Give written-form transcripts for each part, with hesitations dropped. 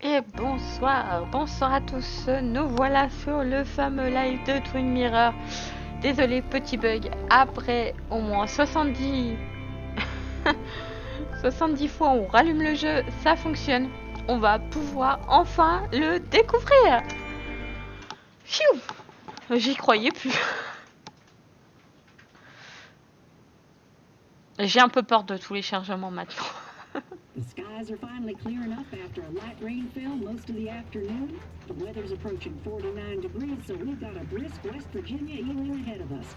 Et bonsoir, bonsoir à tous. Nous voilà sur le fameux live de Twin Mirror. Désolé, petit bug. Après au moins 70 70 fois on rallume le jeu, ça fonctionne. On va pouvoir enfin le découvrir. Pfiou, j'y croyais plus. J'ai un peu peur de tous les chargements maintenant. The skies are finally clearing up after a light rainfall most of the afternoon. The weather's approaching 49 degrees, so we've got a brisk West Virginia evening ahead of us.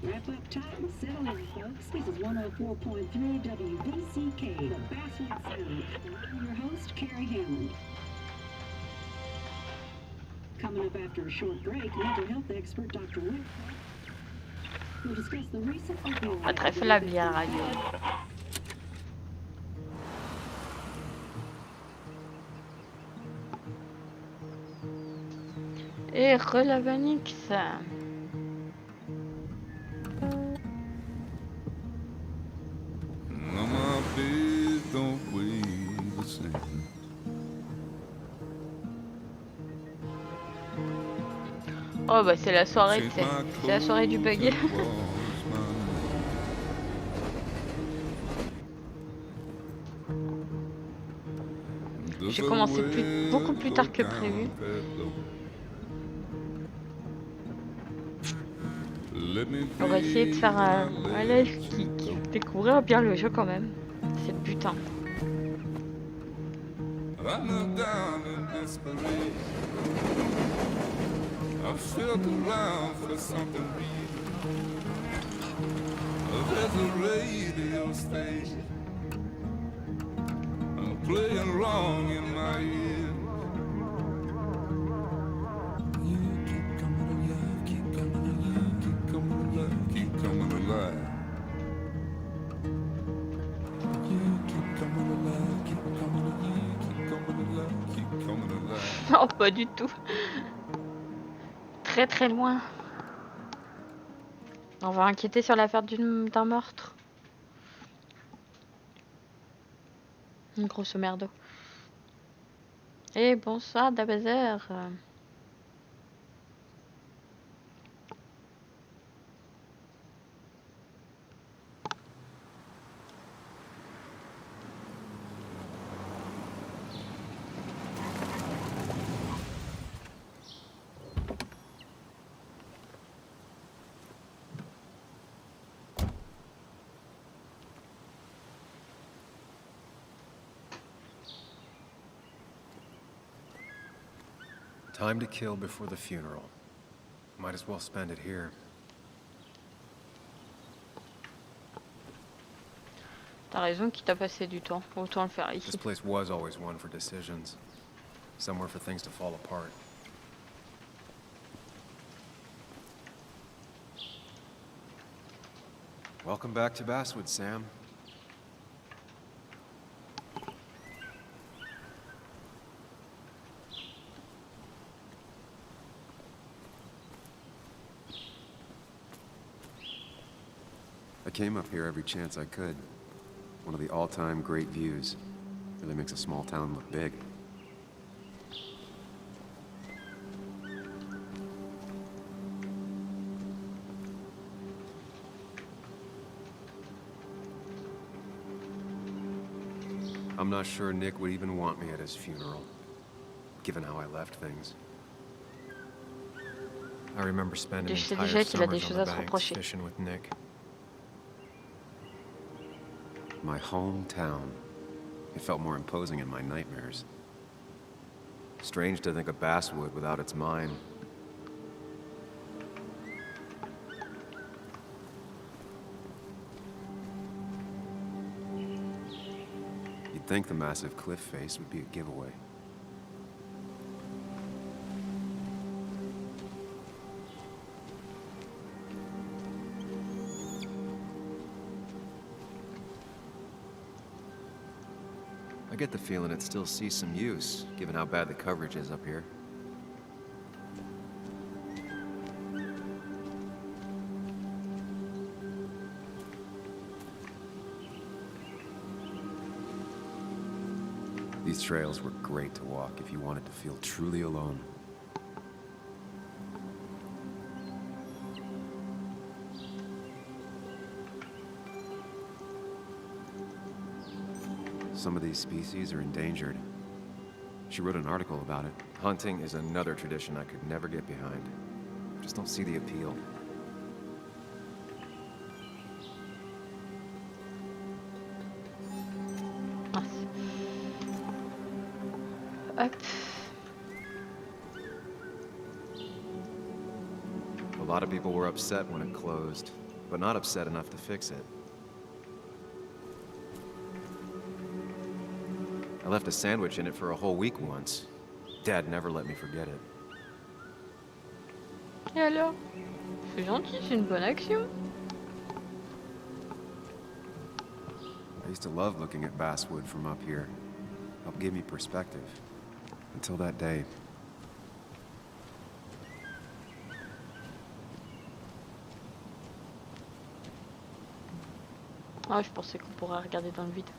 Wrap up tight and settle in, folks. This is 104.3 WVCK, the Basswood Sound. I'm your host, Carrie Hammond. Coming up after a short break, mental health expert Dr. Rick will discuss the recent opioid Très faible la radio. Et Relavanix. Oh bah c'est la soirée, c'est la soirée du bug. J'ai commencé beaucoup plus tard que prévu. On va essayer de faire un live qui découvrir bien le jeu quand même. C'est le but. Hein. I felt around for something real. There's a radio station playing wrong in my ear. You keep coming alive, keep coming alive, keep coming alive, keep coming alive. You keep coming alive, keep coming alive, keep coming alive, keep coming alive. Non, pas du tout. Très très loin. On va enquêter sur l'affaire d'un meurtre. Une grosse merde. Et bonsoir Dabazer. Time to kill before the funeral. Might as well spend it here. T'as raison qu'il t'a passé du temps. Autant le faire ici. This place was always one for decisions. Somewhere for things to fall apart. Welcome back to Basswood, Sam. I came up here every chance I could. One of the all-time great views. Really makes a small town look big. I'm not sure Nick would even want me at his funeral, given how I left things. I remember spending entire summers on the banks fishing with Nick. My hometown. It felt more imposing in my nightmares. Strange to think of Basswood without its mine. You'd think the massive cliff face would be a giveaway. I get the feeling it still sees some use, given how bad the coverage is up here. These trails were great to walk if you wanted to feel truly alone. Some of these species are endangered. She wrote an article about it. Hunting is another tradition I could never get behind. Just don't see the appeal. Hop. A lot of people were upset when it closed, but not upset enough to fix it. I left a sandwich in it for a whole week once. Dad never let me forget it. Et alors? C'est gentil, c'est une bonne action. I used to love looking at basswood from up here. Helped give me perspective. Until that day. Ah, je pensais qu'on pourrait regarder dans le vide.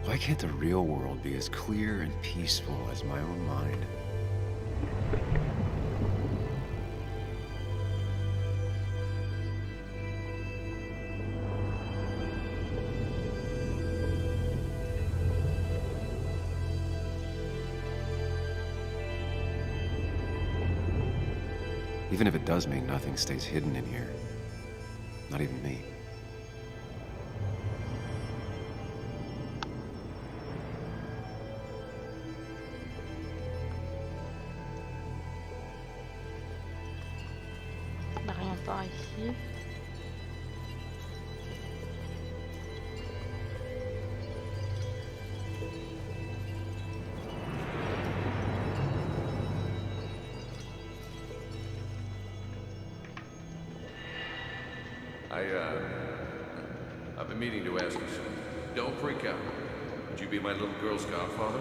Why can't the real world be as clear and peaceful as my own mind? Even if it does mean nothing stays hidden in here. Not even me. Rien par ici. I've been meaning to ask you something. Don't freak out. Would you be my little girl's godfather?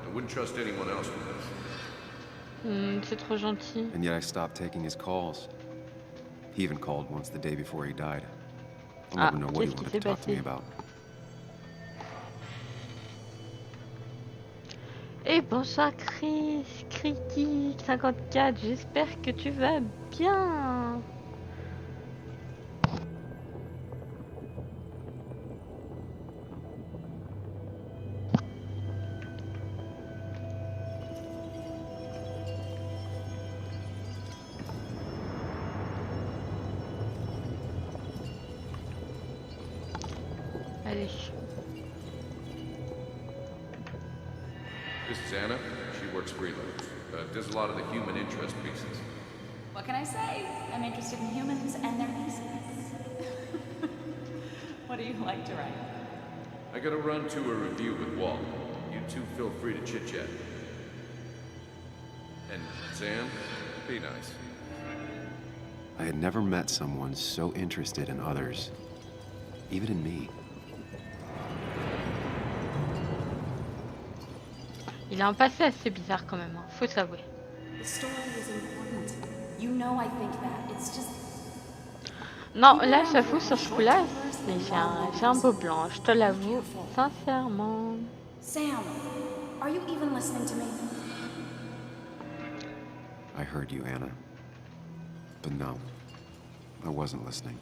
I wouldn't trust anyone else with this. C'est trop gentil. And yet I stopped taking his calls. He even called once the day before he died. I'll never know what he qu'est-ce qui wanted s'est to talk to me passé? about. Et bonsoir Chris, Critique 54, j'espère que tu vas bien. Allez. This is Anna. She works freelance. Does a lot of the human interest pieces. What can I say? I'm interested in humans and their pieces. What do you like to write? I gotta run to a review with Walt. You two feel free to chit-chat. And Sam, be nice. I had never met someone so interested in others. Even in me. Il a un passé assez bizarre quand même, hein. Faut s'avouer. The story is important. You know I think that. It's just... Non, là j'avoue sur ce coup-là, j'ai un beau blanc, je te l'avoue, sincèrement. Sam, are you even listening to me? I heard you, Anna. But no, I wasn't listening.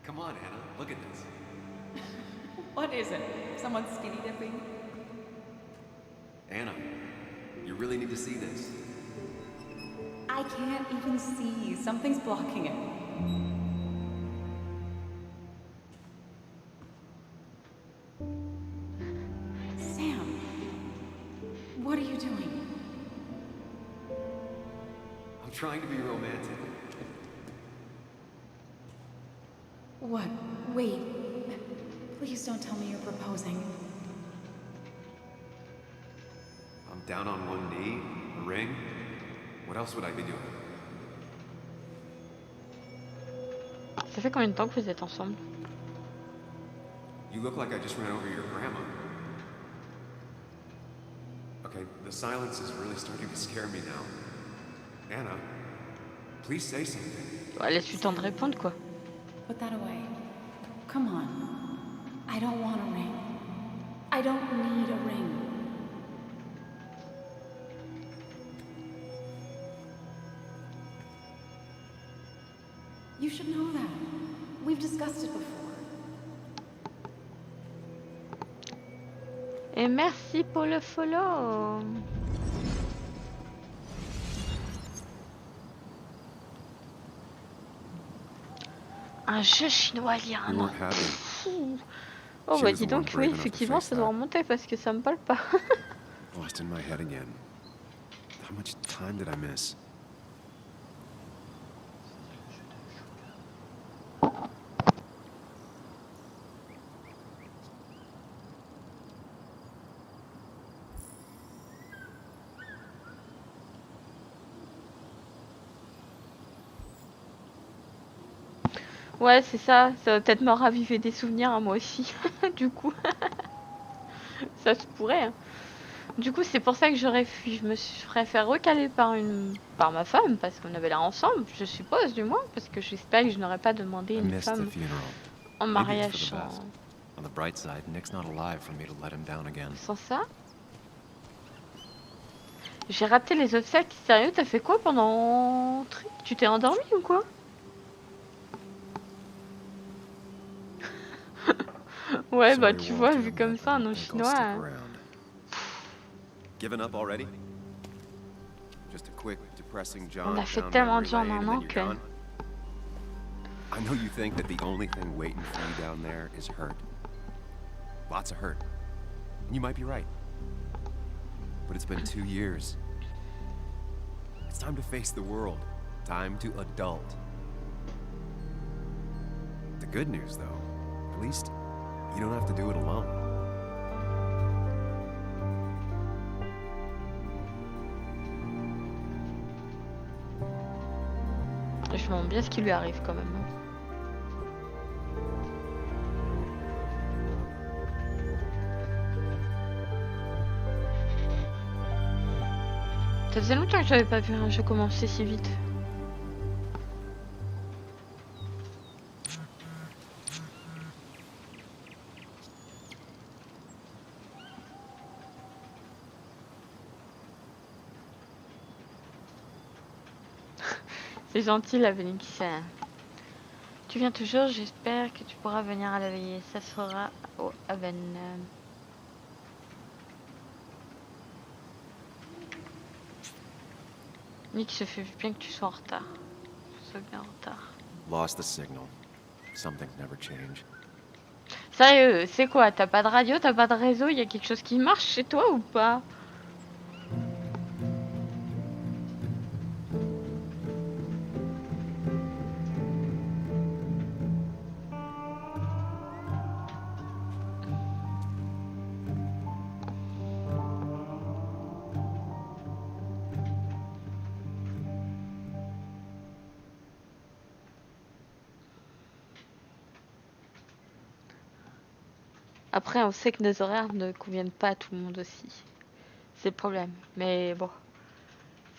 Come on, Anna, look at this. What is it? Someone skinny dipping? Anna, you really need to see this. I can't even see. Something's blocking it. Sam, what are you doing? I'm trying to be romantic. What? Wait. Please don't tell me you're proposing. I'm down on one knee, a ring. What else would I be doing? Ça fait combien de temps que vous êtes ensemble? You look like I just ran over your grandma. Okay, the silence is really starting to scare me now. Anna, please say something. Ouais, laisse-lui le temps de répondre quoi. Put that away. Come on. I don't want a ring. I don't need a ring. You should know that. We've discussed it before. Et merci pour le follow. Un jeu chinois il y a un We an. weren't happy. Fou. Oh She bah was dis the one donc, brave oui, enough to effectivement, face ça doit that. remonter parce que ça me parle pas. Lost in my head again. How much time did I miss? Ouais, c'est ça. Ça va peut-être me raviver des souvenirs à moi aussi. Du coup, ça se pourrait. Hein. Du coup, c'est pour ça que je me serais fait recaler par ma femme parce qu'on avait l'air ensemble, je suppose du moins, parce que j'espère que je n'aurais pas demandé I une missed the femme funeral. en Maybe it's mariage for the best. On the bright side, Nick's not alive for me to let him down again. sans ça. J'ai raté les obsèques. Sérieux, t'as fait quoi pendant... Tu t'es endormi ou quoi? Ouais, bah Sorry, tu vois, Walter, vu but comme I ça, un don't nom think I'll chinois... stick hein. around. Given up already? Just a quick, depressing jaunt On a fait down tellement memory de gens en lane un and an then you're que... gone? I know you think that the only thing waiting for you down there is hurt. Lots of hurt. And you might be right. But it's been 2 years. It's time to face the world. Time to adult. The good news, though, at least you don't have to do it alone. Je me demande bien ce qui lui arrive quand même. Ça faisait longtemps que j'avais pas vu un jeu commencer si vite. C'est gentil la Vénix. Tu viens toujours, j'espère que tu pourras venir à la veillée. Ça sera au Haven. Nick se fait bien que tu sois en retard. Je sois bien en retard. Lost the signal. Some things never change. Sérieux, c'est quoi? T'as pas de radio, t'as pas de réseau? Y a quelque chose qui marche chez toi ou pas? Après, on sait que nos horaires ne conviennent pas à tout le monde aussi. C'est le problème. Mais bon,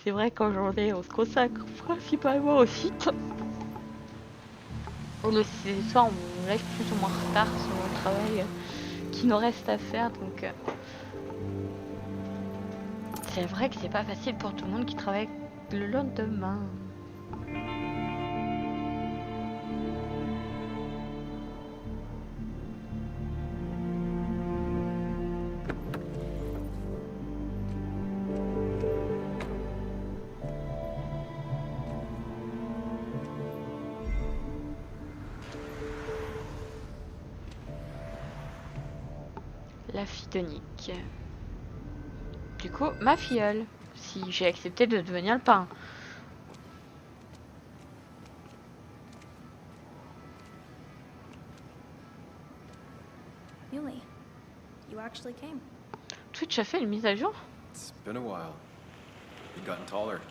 c'est vrai qu'en journée, on se consacre principalement au site. Le soir, on lève plus ou moins en retard sur le travail qui nous reste à faire. Donc, c'est vrai que c'est pas facile pour tout le monde qui travaille le lendemain. La fille de Nick. Du coup, ma filleule. Si j'ai accepté de devenir le parrain. Muley, you actually came. Twitch a fait une mise à jour? It's been a while. You've gotten taller.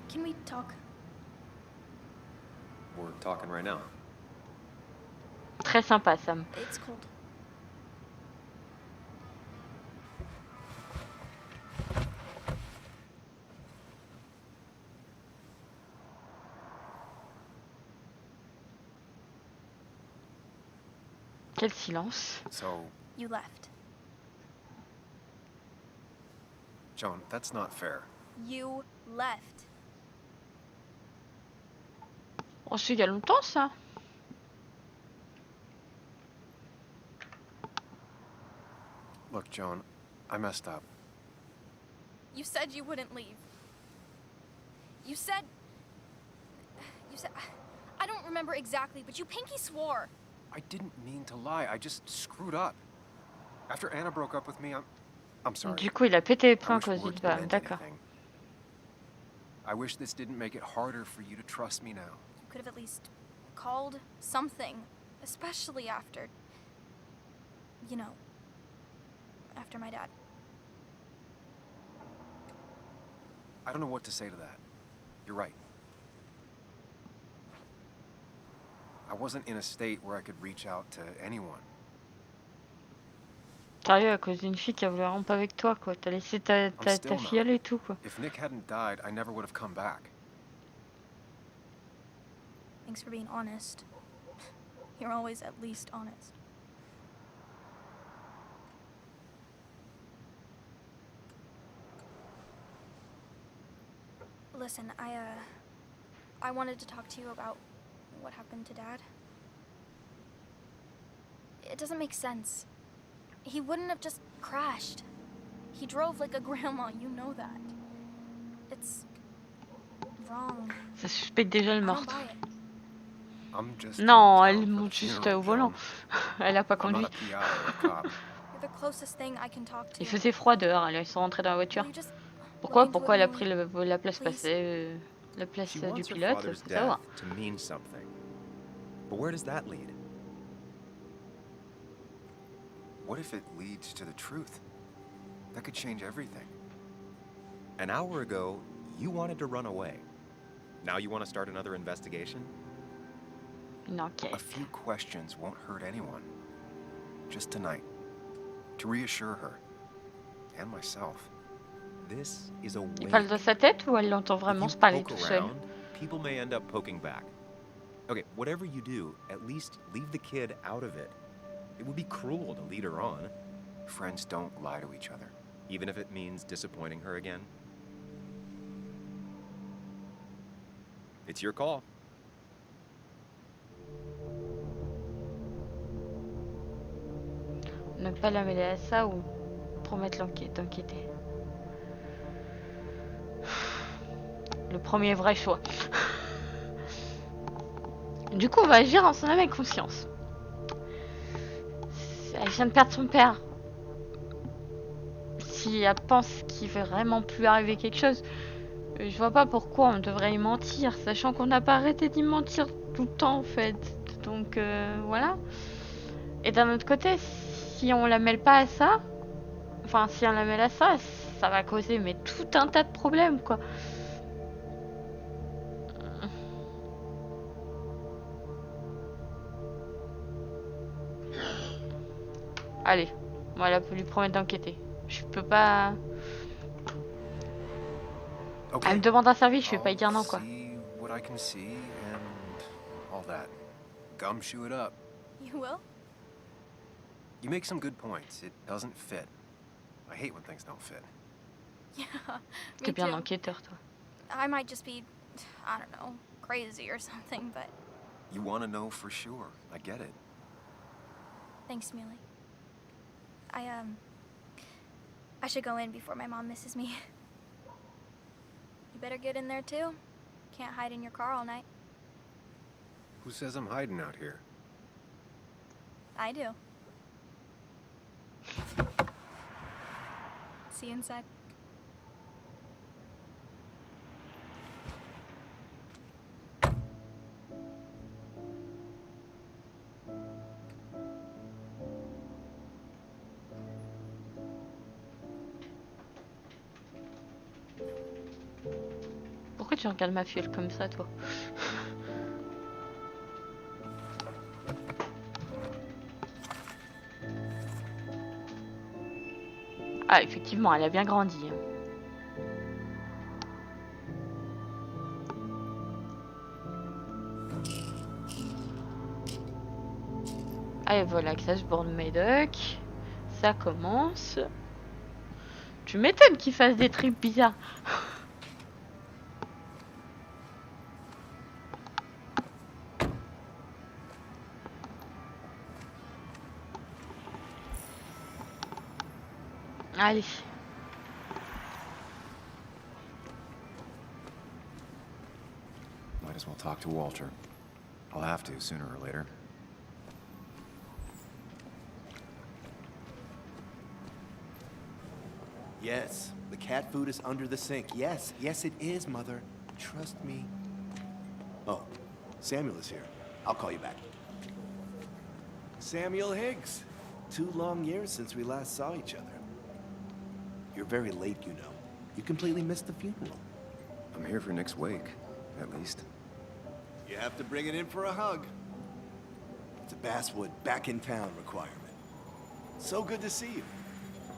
Can we talk? We're talking right now. Très sympa, Sam. It's cold. Quel silence. So, You left. Joan, that's not fair. You left. Oh, c'est il y a longtemps, ça. Look, Joan, I messed up. You said you wouldn't leave. You said... I don't remember exactly, but you pinky swore. I didn't mean to lie. I just screwed up. After Anna broke up with me, I'm sorry. Du coup, il a pété les I plombs à wish cause words du bas. meant D'accord. anything. I wish this didn't make it harder for you to trust me now. You could have at least called something, especially after... You know, after my dad. I don't know what to say to that. You're right. I wasn't in a state where I could reach out to anyone. Sérieux, à cause d'une fille qui a voulu rompre avec toi, quoi. T'as laissé ta fille aller et tout, quoi. If Nick hadn't died, I never would have come back. Thanks for being honest. You're always at least honest. Listen, I wanted to talk to you about what happened to Dad. It doesn't make sense. He wouldn't have just crashed. He drove like a grandma, you know that. It's wrong. Ça suspecte déjà le I don't meurtre. buy it. I'm just Non, in elle town for the monte juste funeral, au volant. Joan. Elle a pas I'm conduit. not a PI or a cop. You're the closest thing I can talk to. Il faisait froid dehors, alors ils sont rentrés dans la voiture. Will you just Pourquoi look into Pourquoi it, elle a Millie? pris la place Please? passée, la place She du wants her pilote? father's Faut savoir. death to mean something. But where does that lead? What if it leads to the truth? That could change everything. An hour ago, you wanted to run away. Now you want to start another investigation? Une A enquête. few questions won't hurt anyone. Just tonight. To reassure her. And myself. This is a Il wake. parle dans sa tête ou elle l'entend If vraiment you se parler poke tout seul? around, people may end up poking back. Okay, whatever you do, at least leave the kid out of it. It would be cruel to lead her on, Friends don't lie to each other. even if it means disappointing her again. It's your call. Ne pas la mêler à ça ou promettre d'enquêter. Le premier vrai choix. Du coup, on va agir en son âme et conscience. Elle vient de perdre son père. Si elle pense qu'il va vraiment plus arriver quelque chose, je vois pas pourquoi on devrait y mentir, sachant qu'on n'a pas arrêté d'y mentir tout le temps en fait. Donc voilà. Et d'un autre côté, si on la mêle pas à ça, enfin si on la mêle à ça, ça va causer mais tout un tas de problèmes quoi. Allez, voilà, peut lui promettre d'enquêter. Je peux pas. Elle me demande un service, je vais pas y dire non quoi. See what I can see and all that. Gumshoe it up. You will? You make some good points. It doesn't fit. I hate when things don't fit. Yeah, T'es me bien too. enquêteur toi. I might just be, I don't know, crazy or something, but You want to know for sure. I get it. thanks, Muley. I should go in before my mom misses me. You better get in there too. Can't hide in your car all night. Who says I'm hiding out here? I do. See you inside. tu regardes ma fiole comme ça, toi? Ah, effectivement, elle a bien grandi, hein. Allez, voilà, que ça se borne Médoc. Ça commence. Tu m'étonnes qu'il fasse des trucs bizarres. Allez. Might as well talk to Walter. I'll have to sooner or later. Yes, the cat food is under the sink. Yes, yes it is, Mother. Trust me. Oh, Samuel is here. I'll call you back. Samuel Higgs. 2 long years since we last saw each other. You're very late, you know. You completely missed the funeral. I'm here for Nick's wake, at least. You have to bring it in for a hug. It's a Basswood back in town requirement. So good to see you.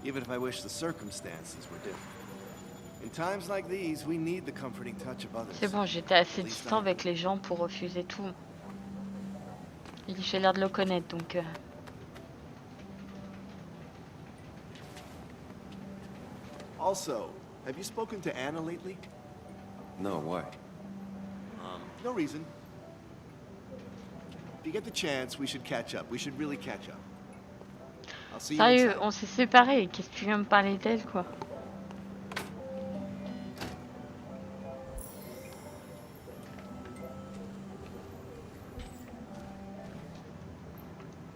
Even if I wish the circumstances were different. In times like these, we need the comforting touch of others. C'est bon, j'étais assez distant avec les gens pour refuser tout. J'ai l'air de le connaître, donc... Also, have you spoken to Anna lately? No, why? No reason. If you get the chance, we should catch up. We should really catch up. I'll see you Sérieux, inside. on s'est séparés. Qu'est-ce que tu viens me parler d'elle, quoi?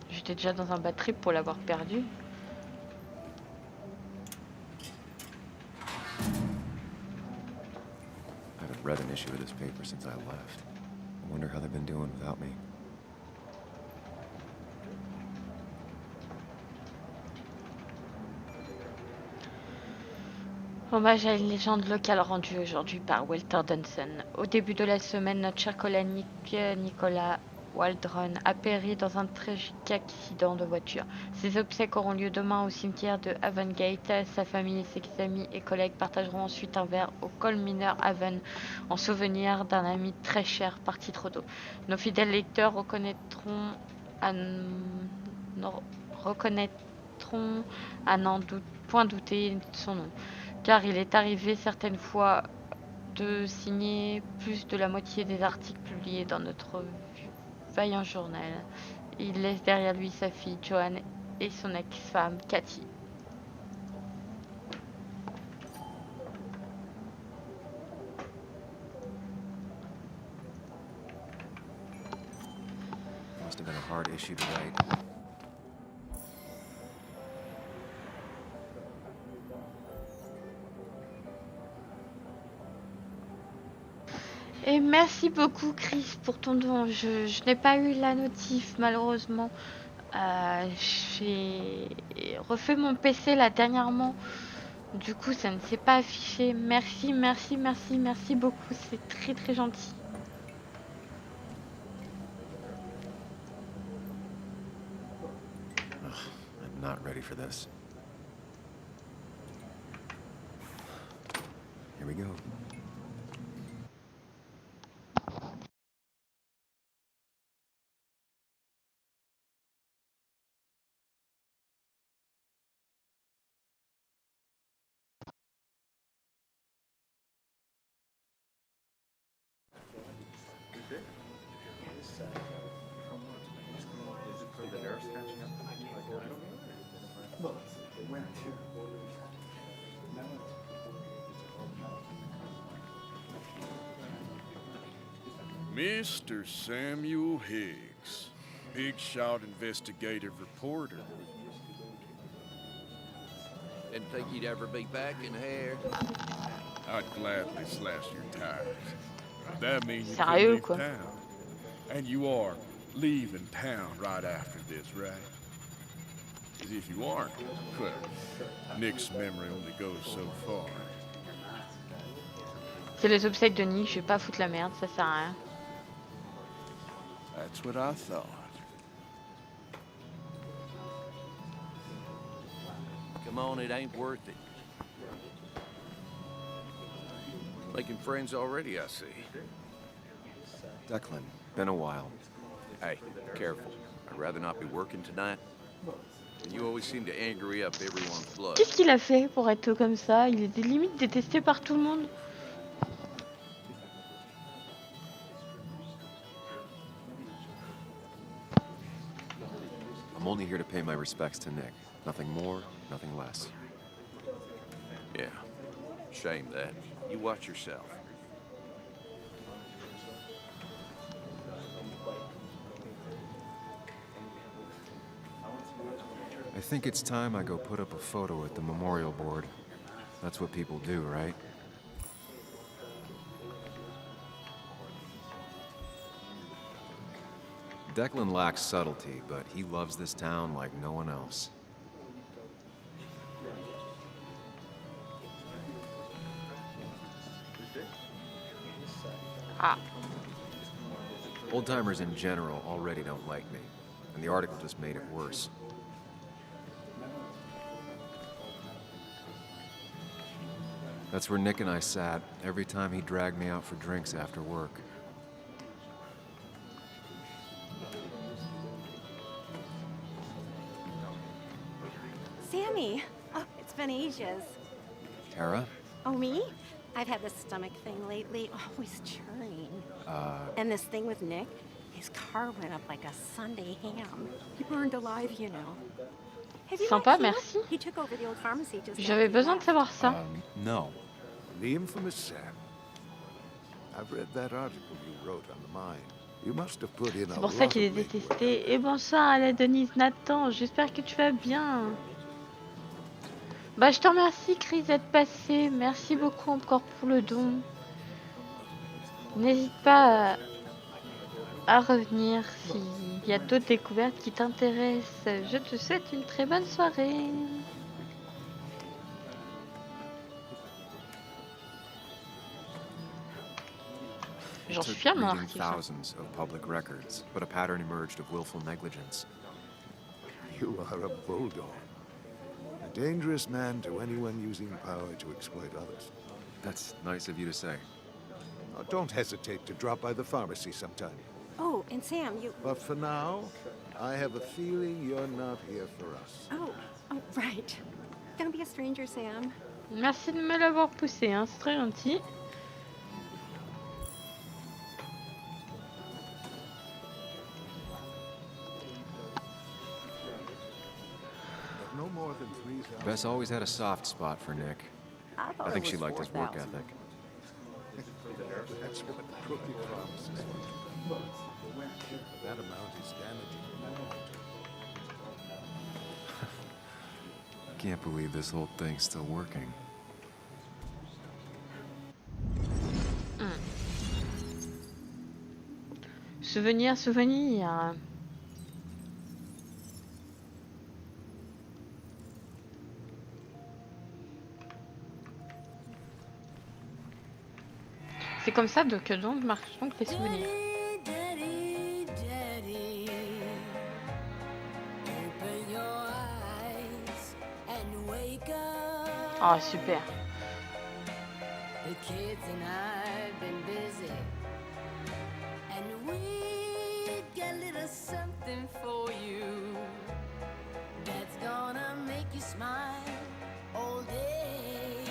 J'étais déjà dans un bad trip pour l'avoir perdu. I haven't read an issue of this paper since I left. I wonder how they've been doing without me. Hommage à une légende locale rendue aujourd'hui par Walter Dunson. Au début de la semaine, notre cher collègue Nicolas Waldron a péri dans un tragique accident de voiture. Ses obsèques auront lieu demain au cimetière de Avengate. Sa famille, ses amis et collègues partageront ensuite un verre au Coal Miner Haven en souvenir d'un ami très cher parti trop tôt. Nos fidèles lecteurs reconnaîtront à n'en point douter de son nom. Car il est arrivé certaines fois de signer plus de la moitié des articles publiés dans notre vaillant journal. Il laisse derrière lui sa fille Joanne et son ex-femme Cathy. Must have been a hard issue to write. Et merci beaucoup Chris pour ton don. Je n'ai pas eu la notif malheureusement. J'ai refait mon PC là dernièrement. Du coup ça ne s'est pas affiché. Merci beaucoup. C'est très très gentil. I'm not ready for this. Here we go. Mr. Samuel Higgs, Big Shot investigative reporter. Didn't think you'd ever be back in here. I'd gladly slash your tires. That means you Sérieux, couldn't leave quoi. town. And you are leaving town right after this, right? As if you aren't. Well, Nick's memory only goes so far. C'est les obsèques de Nick, je vais pas foutre la merde, ça sert à rien. That's what I thought. Come on, it ain't worth it. Making friends already, I see. Declan, been a while. Hey, careful. I'd rather not be working tonight. And you always seem to angry up everyone's blood. Qu'est-ce qu'il a fait pour être comme ça? Il était limite détesté par tout le monde. I'm only here to pay my respects to Nick. Nothing more, nothing less. Yeah. Shame that. You watch yourself. I think it's time I go put up a photo at the memorial board. That's what people do, right? Declan lacks subtlety, but he loves this town like no one else. Ah. Old-timers in general already don't like me, and the article just made it worse. That's where Nick and I sat every time he dragged me out for drinks after work. Sammy! Oh, it's been ages. Tara? Oh, me? I've had this stomach thing lately, always churning. And this thing with Nick, his car went up like a Sunday ham. He burned alive, you know. Have you Sympa, met him? merci. He took over the old pharmacy just J'avais after you besoin de left. savoir ça. No. The infamous Sam. I've read that article you wrote on the mine. You must have put in a C'est pour ça lot qu'il est of legwork. détesté. Et bonsoir à la Denise Nathan, j'espère que tu vas bien. Bah je te remercie Chris d'être passé, merci beaucoup encore pour le don. N'hésite pas à revenir s'il y a d'autres découvertes qui t'intéressent. Je te souhaite une très bonne soirée. J'en suis fière de mon Reading article. Hein. thousands of public records, but a pattern emerged of willful negligence. You are a bulldog. A dangerous man to anyone using power to exploit others. That's nice of you to say. Now, don't hesitate to drop by the pharmacy sometime. Oh, and Sam, you... But for now, I have a feeling you're not here for us. Oh, right. Don't be a stranger, Sam. Merci de me l'avoir poussé, hein, c'est très gentil. But no more than 3,000. Bess always had a soft spot for Nick. I think she liked his work ethic. That's what crooked promises are. That amount is damaging. Can't believe this whole thing's still working. Souvenir, souvenir. C'est comme ça donc marche donc les souvenirs. Daddy, daddy, open your eyes and wake up. Ah super. The kids and I've been busy, and we got a little something for you that's gonna make you smile all day.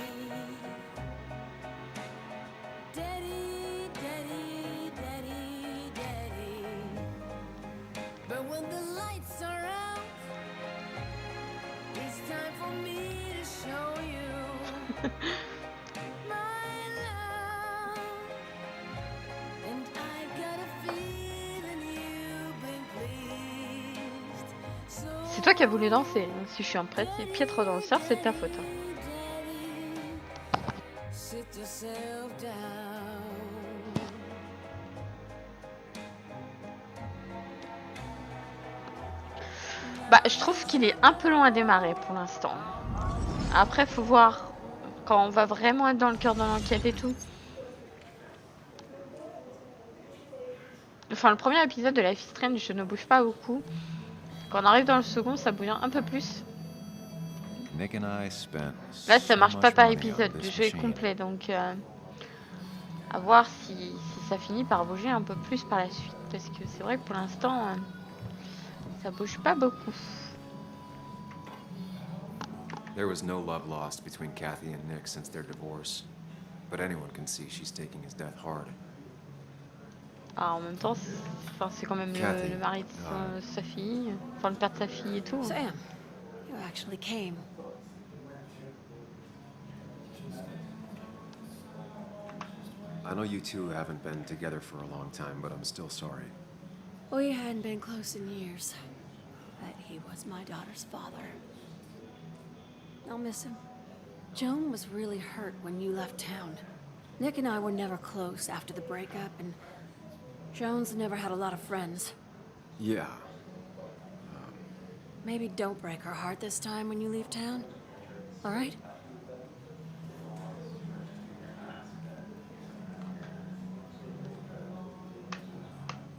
Daddy, daddy, daddy, daddy. But when the lights are out, it's time for me to show you my love. And I've got a feeling you've been pleased. So C'est toi qui as voulu danser. Hein. Si je suis un piètre danseur, c'est ta faute. Hein. sit yourself down. Bah, je trouve qu'il est un peu long à démarrer pour l'instant. Après, faut voir quand on va vraiment être dans le cœur de l'enquête et tout. Enfin, le premier épisode de Life is Strange, je ne bouge pas beaucoup. Quand on arrive dans le second, ça bouge un peu plus. Nick and I spent Là, ça so marche pas much par money on épisode. Le this jeu est machine. complet, donc à voir si ça finit par bouger un peu plus par la suite. Parce que c'est vrai que pour l'instant, ça bouge pas beaucoup. There was no love lost between Kathy and Nick since their divorce. But anyone can see she's taking his death hard. Ah, en même temps, c'est quand même Kathy, le mari de sa fille, enfin le père de sa fille et tout. Sam, you actually came. I know you two haven't been together for a long time, but I'm still sorry. We hadn't been close in years, but he was my daughter's father. I'll miss him. Joan was really hurt when you left town. Nick and I were never close after the breakup, and Joan's never had a lot of friends. Yeah. Maybe don't break her heart this time when you leave town, all right?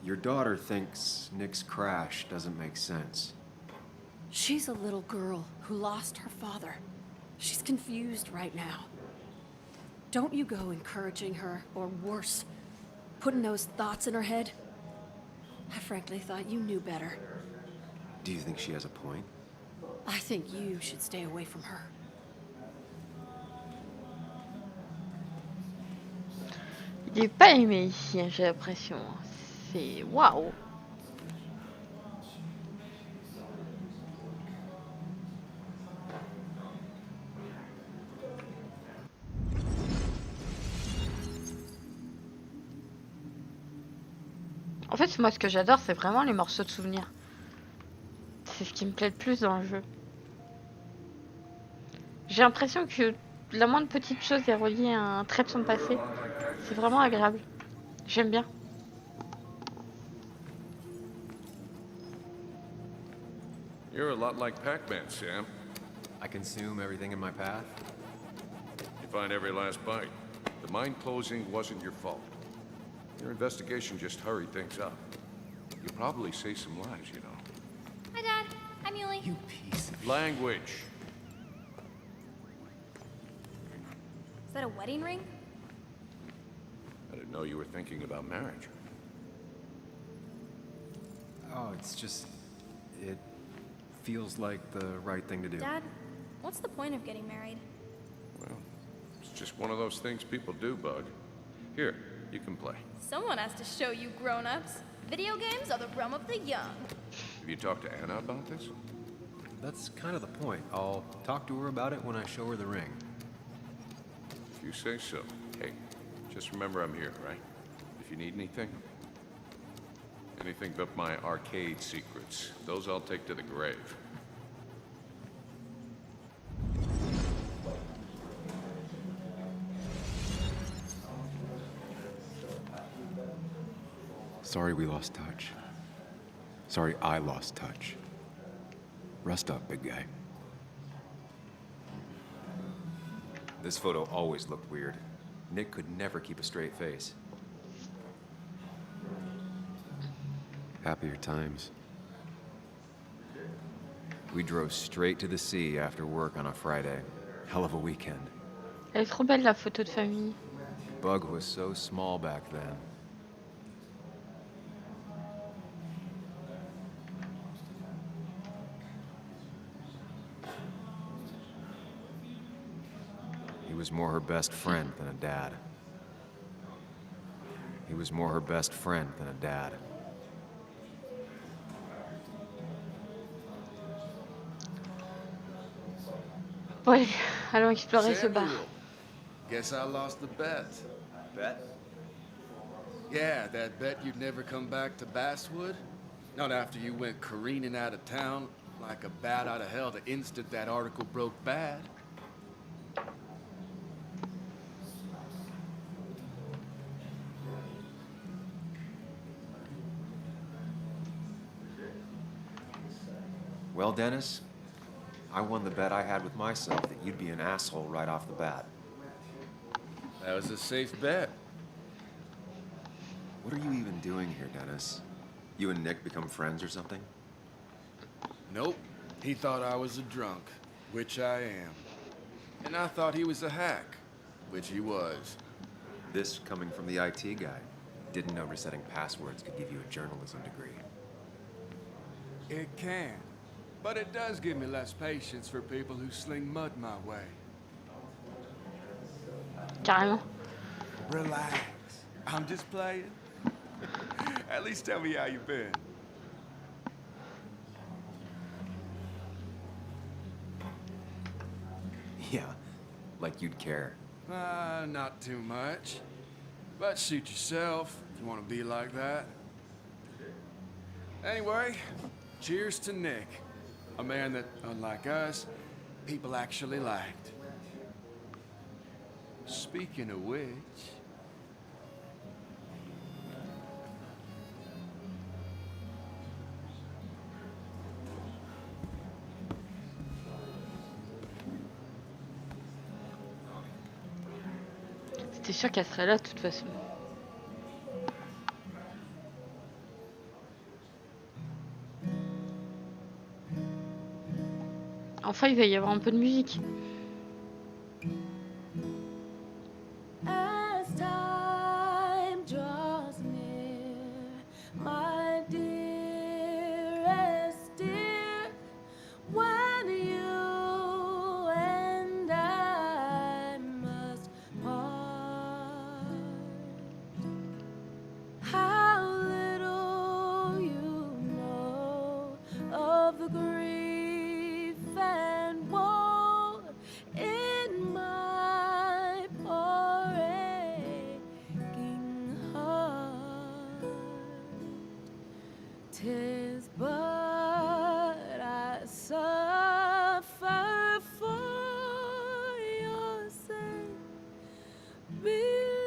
Your daughter thinks Nick's crash doesn't make sense. She's a little girl who lost her father. She's confused right now. Don't you go encouraging her, or worse, putting those thoughts in her head. I frankly thought you knew better. Do you think she has a point? I think you should stay away from her. Il est pas aimé ici, hein, j'ai l'impression. C'est waouh. En fait, moi, ce que j'adore, c'est vraiment les morceaux de souvenirs. C'est ce qui me plaît le plus dans le jeu. J'ai l'impression que la moindre petite chose est reliée à un trait de son passé. C'est vraiment agréable. J'aime bien. You're a lot like Pac-Man, Sam. I consume everything in my path? You find every last bite. The mine closing wasn't your fault. Your investigation just hurried things up. You probably saved some lives, you know. Hi, Dad. Hi, Muley. You piece of... Language. Is that a wedding ring? I didn't know you were thinking about marriage. Oh, it's just... It feels like the right thing to do. Dad, what's the point of getting married? Well, it's just one of those things people do, Bug. Here, you can play. Someone has to show you grown-ups. Video games are the realm of the young. Have you talked to Anna about this? That's kind of the point. I'll talk to her about it when I show her the ring. If you say so. Hey, just remember I'm here, right? If you need anything. Anything but my arcade secrets. Those I'll take to the grave. Sorry we lost touch. Sorry I lost touch. Rest up, big guy. This photo always looked weird. Nick could never keep a straight face. Happier times. We drove straight to the sea after work on a Friday. Hell of a weekend. Elle est trop belle la photo de famille. Bug was so small back then. He was more her best friend than a dad. He was more her best friend than a dad. Bon, allons explorer ce bar. Samuel, guess I lost the bet. Bet? Yeah, that bet you'd never come back to Basswood? Not after you went careening out of town like a bat out of hell the instant that article broke bad. Well, Dennis, I won the bet I had with myself that you'd be an asshole right off the bat. That was a safe bet. What are you even doing here, Dennis? You and Nick become friends or something? Nope. He thought I was a drunk, which I am. And I thought he was a hack, which he was. This coming from the IT guy. Didn't know resetting passwords could give you a journalism degree. It can. But it does give me less patience for people who sling mud my way. Carrément. Relax. I'm just playing. At least tell me how you been. Yeah, like you'd care. Not too much. But suit yourself if you want to be like that. Anyway, cheers to Nick. A man that, unlike us, people actually liked. Speaking of which... C'était sûr qu'elle serait là de toute façon. Enfin, il va y avoir un peu de musique. As time draws near, my dearest dear, when you and I must part, how little you know of the grief and woe in my poor aching heart. 'Tis but I suffer for your sake. Believe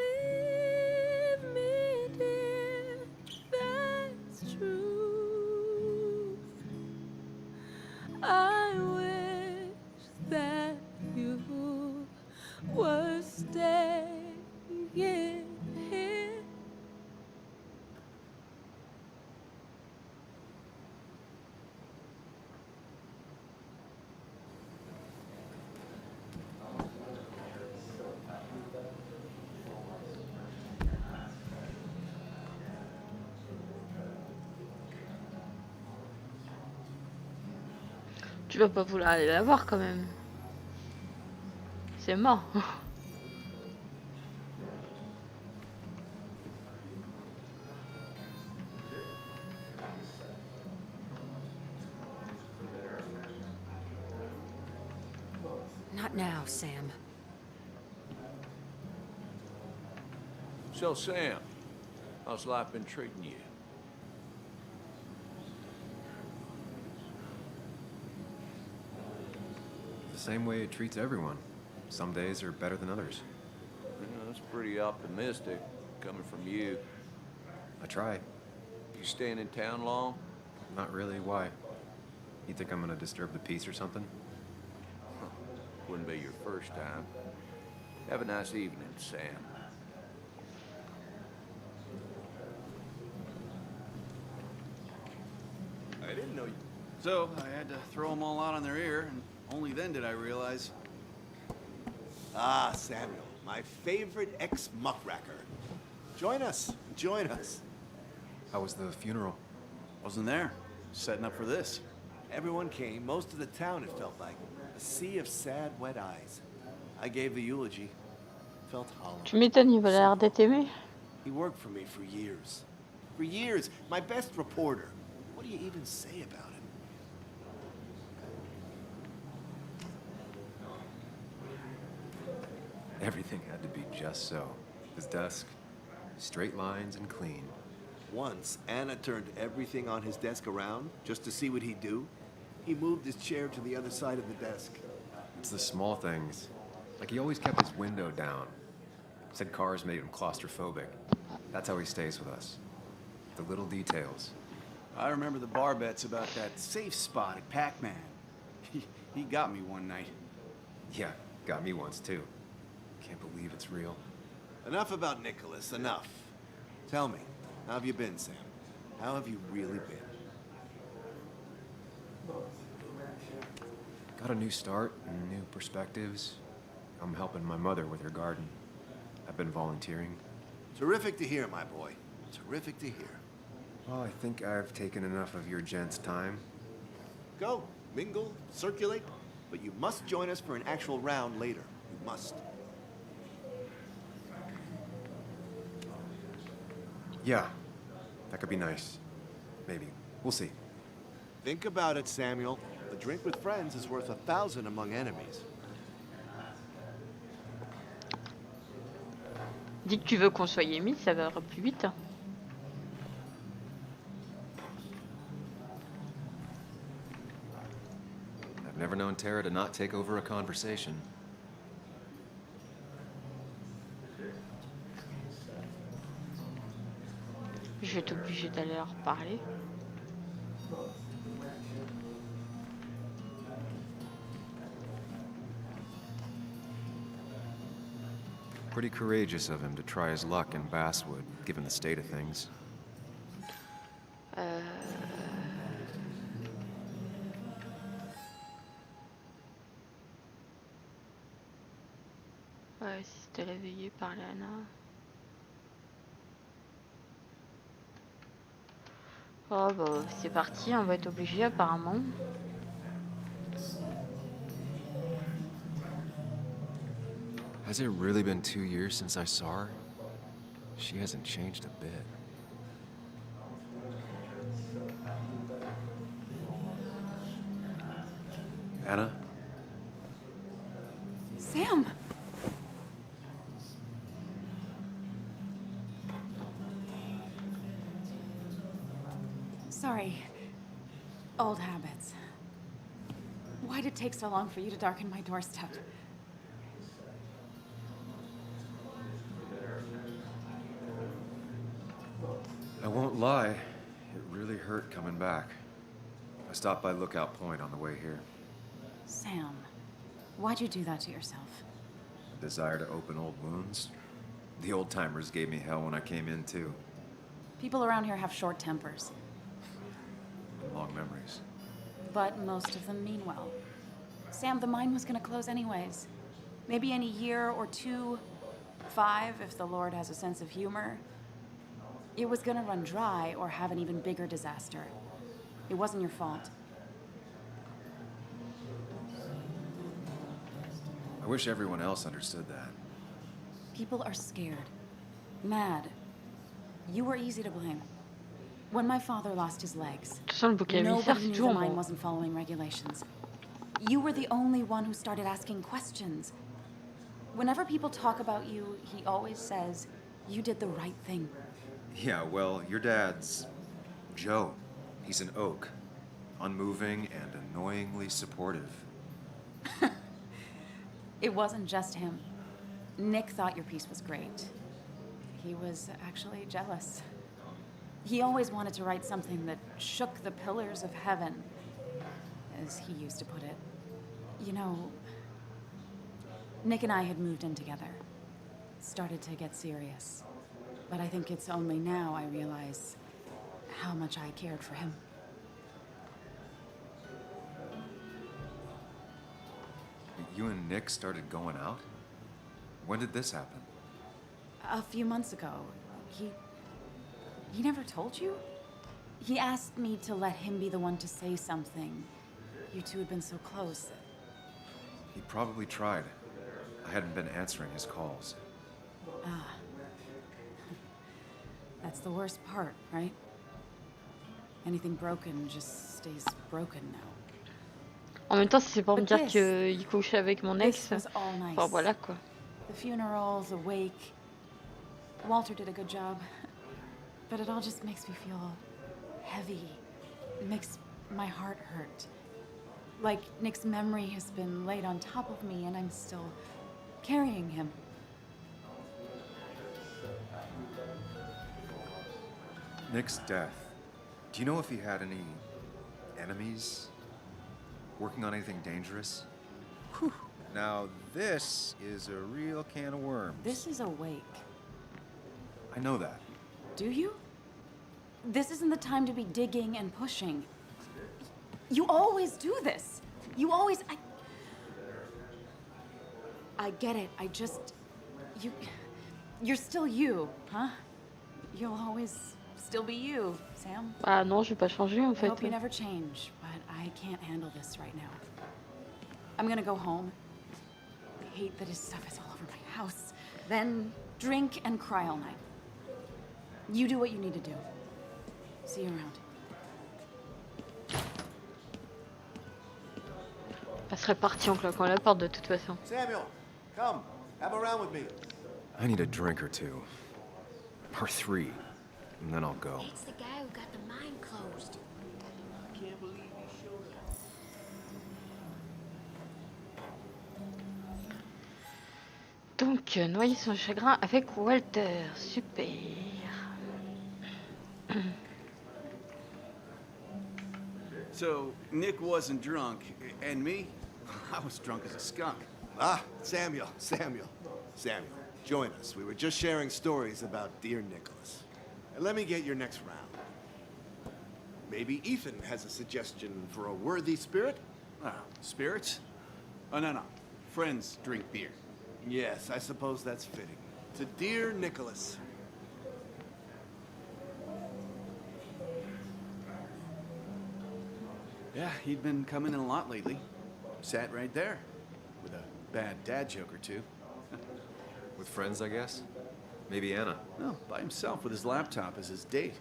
me, dear, that's true. I wish that you were staying here. Tu vas pas vouloir aller la voir quand même. C'est mort. Not now, Sam. So, Sam, how's life been treating you? The same way it treats everyone. Some days are better than others. That's pretty optimistic, coming from you. I try. You staying in town long? Not really. Why? You think I'm gonna disturb the peace or something? Wouldn't be your first time. Have a nice evening, Sam. I didn't know you. So, I had to throw them all out on their ear, and only then did I realize. Ah, Samuel, my favorite ex-muckracker. Join us, join us. How was the funeral? Wasn't there. Setting up for this. Everyone came, most of the town, it felt like. A sea of sad, wet eyes. I gave the eulogy. Felt hollow. Tu m'étonnes, il va l'air d'être aimé. He worked for me for years. For years. My best reporter. What do you even say about him? Everything had to be just so. His desk, straight lines and clean. Once, Anna turned everything on his desk around just to see what he'd do. He moved his chair to the other side of the desk. It's the small things. Like he always kept his window down. Said cars made him claustrophobic. That's how he stays with us. The little details. I remember the bar bets about that safe spot at Pac-Man. He got me one night. Yeah, got me once too. Can't believe it's real. Enough about Nicholas, enough. Tell me, How have you been, Sam? How have you really been? Got a new start and new perspectives. I'm helping my mother with her garden. I've been volunteering. Terrific to hear, my boy. Terrific to hear. Well, I think I've taken enough of your gents' time. Go, mingle, circulate, but you must join us for an actual round later. You must. Yeah, that could be nice. Maybe. We'll see. Think about it, Samuel. A drink with friends is worth 1,000 among enemies. Dis que tu veux qu'on soit émis, ça va plus vite. I've never known Tara to not take over a conversation. Je vais être obligée d'aller leur parler. Pretty courageous of him to try his luck in Basswood, given the state of things. Ouais, si c'était réveillé par Lana. Oh bah c'est parti, on va être obligé apparemment. Has it really been 2 years since I saw her? She hasn't changed a bit. Anna? Sam! Sorry. Old habits. Why'd it take so long for you to darken my doorstep? I won't lie, it really hurt coming back. I stopped by Lookout Point on the way here. Sam, why'd you do that to yourself? Desire to open old wounds? The old-timers gave me hell when I came in, too. People around here have short tempers, Long memories. but most of them mean well. Sam, the mine was gonna close anyways. Maybe in a year or 2, 5, if the Lord has a sense of humor. It was gonna run dry or have an even bigger disaster. It wasn't your fault. I wish everyone else understood that. People are scared. Mad. You were easy to blame. When my father lost his legs, Tu sens le bouc émissaire, nobody c'est knew the toujours mine bon. wasn't following regulations. You were the only one who started asking questions. Whenever people talk about you, he always says, you did the right thing. Yeah, well, your dad's Joe. He's an oak. Unmoving and annoyingly supportive. It wasn't just him. Nick thought your piece was great. He was actually jealous. He always wanted to write something that shook the pillars of heaven, as he used to put it. You know, Nick and I had moved in together. Started to get serious. But I think it's only now I realize how much I cared for him. You and Nick started going out? When did this happen? A few months ago, he never told you? He asked me to let him be the one to say something. You two had been so close. He probably tried. I hadn't been answering his calls. Ah. That's the worst part, right? Anything broken just stays broken now. En même temps, si c'est pour me But dire this- qu'il couchait avec mon ex, This was all nice. enfin voilà quoi. The funeral, the wake. Walter did a good job. But it all just makes me feel heavy. It makes my heart hurt. Like Nick's memory has been laid on top of me and I'm still carrying him. Nick's death. Do you know if he had any enemies? Working on anything dangerous? Whew. Now, this is a real can of worms. This is a wake. I know that. Do you? this isn't the time to be digging and pushing. You always do this. You always... I get it. I just... You're still you, huh? You'll always still be you, Sam. Ah non, je vais pas changer en I fait. hope you never change, but I can't handle this right now. I'm gonna go home. I hate that his stuff is all over my house. Then drink and cry all night. You do what you need to do. See you around. Elle serait partie en claquant la porte de toute façon. Samuel, come, have a round with me. I need a drink or two. Or 3. And then I'll go. It's the guy who got the mine closed. Can't believe he showed up. Donc, noyer son chagrin avec Walter. Super. So, Nick wasn't drunk, and me? I was drunk as a skunk. Ah, Samuel. Join us. We were just sharing stories about dear Nicholas. And let me get your next round. Maybe Ethan has a suggestion for a worthy spirit? Spirits? Oh, no. Friends drink beer. Yes, I suppose that's fitting. To dear Nicholas. Yeah, he'd been coming in a lot lately. Sat right there. With a bad dad joke or two. With friends, I guess? Maybe Anna. No, by himself with his laptop as his date.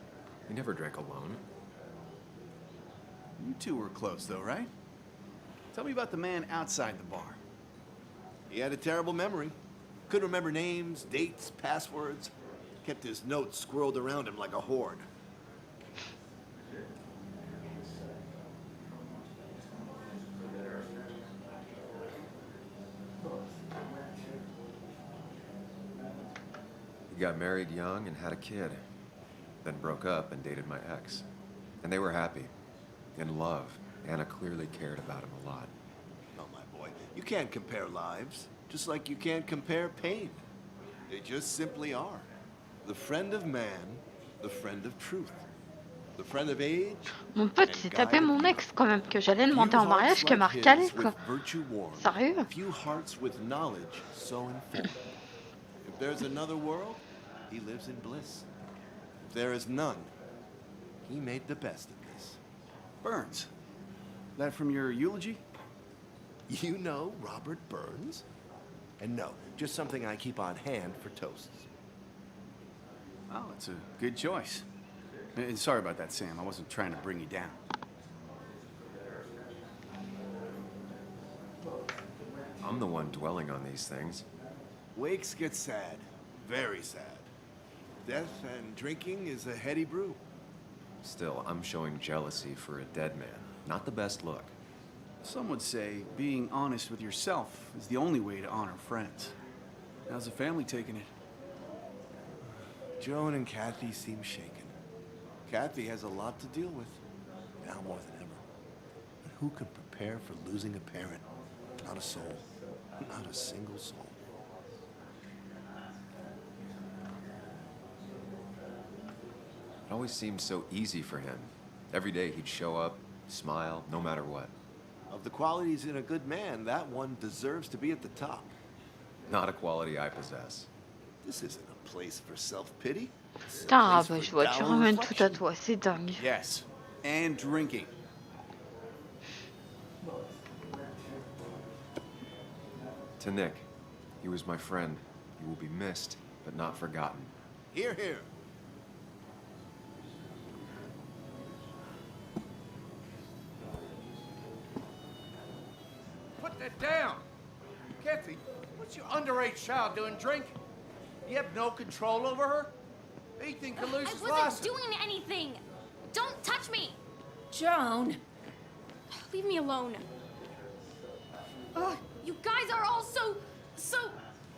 He never drank alone. You two were close, though, right? Tell me about the man outside the bar. He had a terrible memory. Couldn't remember names, dates, passwords. Kept his notes squirreled around him like a hoard. He got married young and had a kid. Then broke up and dated my ex. And they were happy. In love. Anna clearly cared about him a lot. Oh, my boy. You can't compare lives. Just like you can't compare pain. They just simply are. The friend of man, the friend of truth. The friend of age. Mon pote s'est tapé mon ex quand même, que j'allais demander en mariage, que m'a recalé quoi. Sérieux? Few hearts with knowledge so informed. If there's another world, he lives in bliss. If there is none, he made the best of this. Burns. That from your eulogy? You know Robert Burns? And no, just something I keep on hand for toasts. Oh, it's a good choice. And sorry about that, Sam. I wasn't trying to bring you down. I'm the one dwelling on these things. Wakes get sad. Very sad. Death and drinking is a heady brew. Still, I'm showing jealousy for a dead man. Not the best look. Some would say being honest with yourself is the only way to honor friends. How's the family taking it? Joan and Kathy seem shaken. Kathy has a lot to deal with, now more than ever. But who could prepare for losing a parent? Not a soul. Not a single soul. It always seemed so easy for him. Every day he'd show up, smile, no matter what. Of the qualities in a good man, that one deserves to be at the top. Not a quality I possess. This isn't a place for self-pity. Putain, bah je vois, tu ramènes tout à toi, c'est dingue. Yes, and drinking. To Nick, he was my friend. He will be missed, but not forgotten. Hear, hear. Put that down. Kathy, what's your underage child doing drinking? You have no control over her? Ethan could lose his I wasn't license. doing anything. Don't touch me. Joan. Leave me alone. Ugh, you guys are all so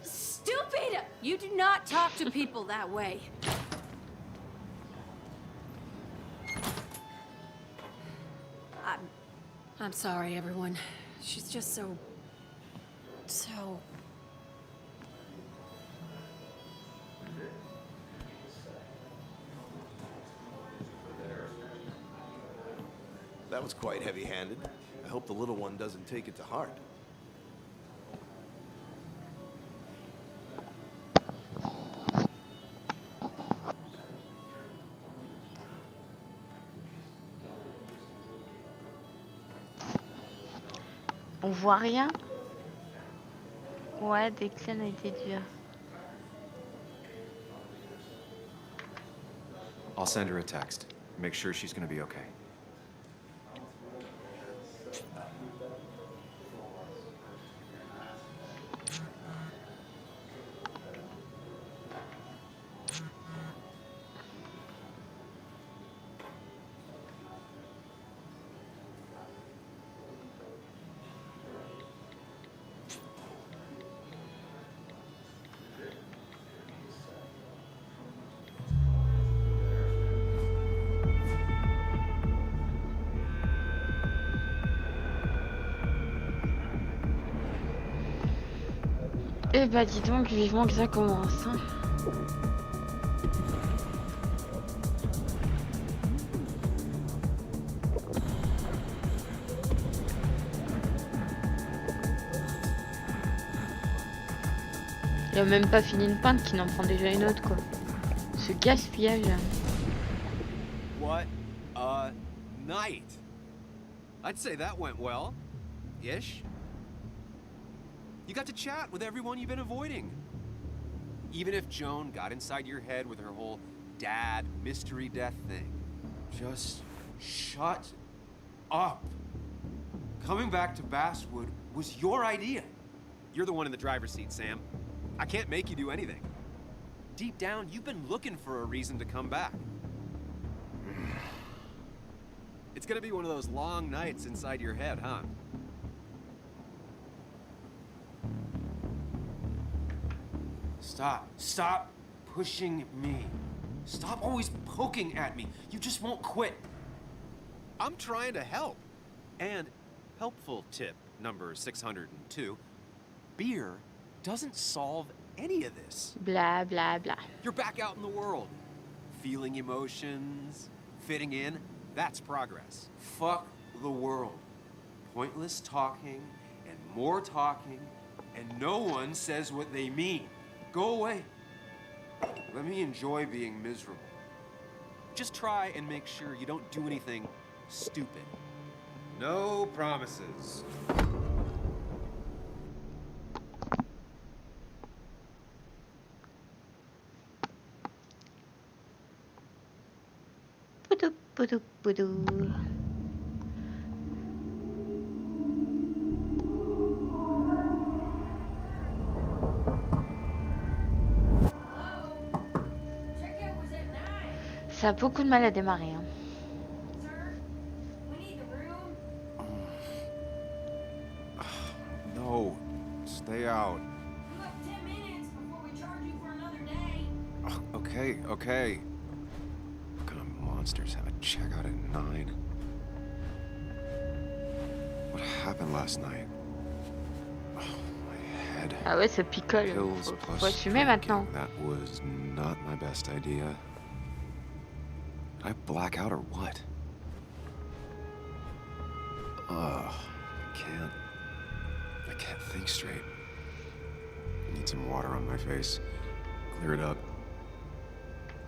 stupid. You do not talk to people that way. I'm sorry, everyone. She's just so... sounds quite heavy-handed. I hope the little one doesn't take it to heart. On voit rien. Ouais, Declan a été dur. I'll send her a text. Make sure she's gonna be okay. Eh bah dis donc, vivement que ça commence. Hein. Il a même pas fini une pinte qu'il en prend déjà une autre quoi. Ce gaspillage. What a night! I'd say that went well. Ish. You got to chat with everyone you've been avoiding. Even if Joan got inside your head with her whole dad mystery death thing. Just shut up. Coming back to Basswood was your idea. You're the one in the driver's seat, Sam. I can't make you do anything. Deep down, you've been looking for a reason to come back. It's gonna be one of those long nights inside your head, huh? Stop pushing me. Stop always poking at me. You just won't quit. I'm trying to help. And helpful tip number 602, beer doesn't solve any of this. Blah, blah, blah. You're back out in the world. Feeling emotions, fitting in, that's progress. Fuck the world. Pointless talking and more talking, and no one says what they mean. Go away. Let me enjoy being miserable. Just try and make sure you don't do anything stupid. No promises. Poudou, poudou, poudou. Ça a beaucoup de mal à démarrer. Hein. No, stay out. You have 10 minutes before we charge you for another day. Okay. What kind of monsters have a checkout at 9? What happened last night? Oh, my head. Ah ouais, ça picole. Pills Faut assumer maintenant. That was not my best idea. Did I black out or what? Ugh, I can't think straight. I need some water on my face. Clear it up.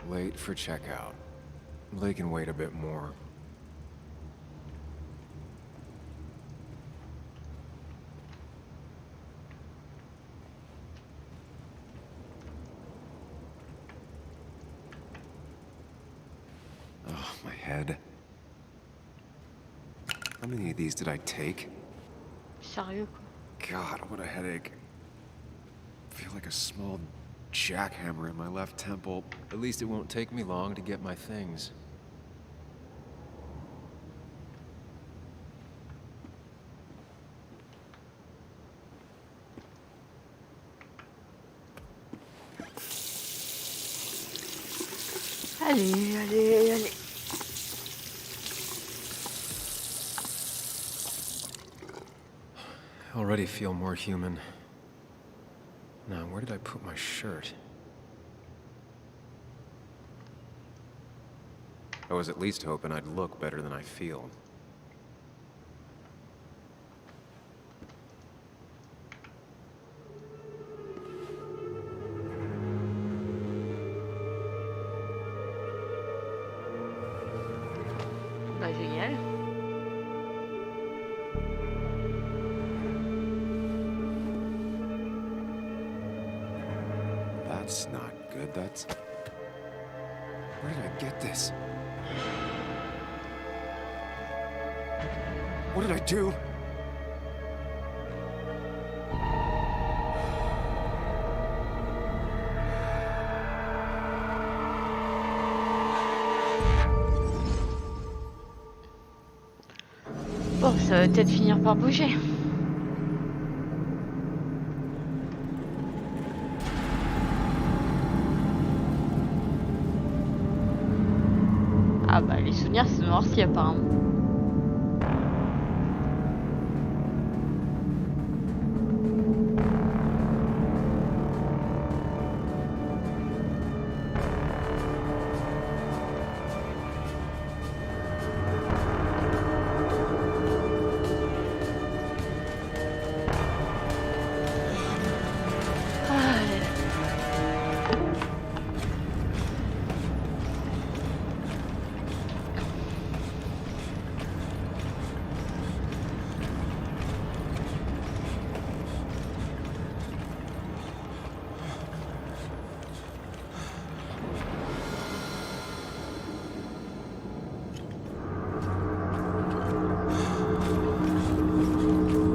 Late for checkout. They can wait a bit more. Oh, my head. How many of these did I take? Sérieux quoi. God, what a headache. I feel like a small jackhammer in my left temple. At least it won't take me long to get my things. Allez. I already feel more human. Now, where did I put my shirt? I was at least hoping I'd look better than I feel. That's not good. That's... Where did I get this? What did I do? Bon, ça va peut-être finir par bouger. Ah bah les souvenirs c'est noirci apparemment.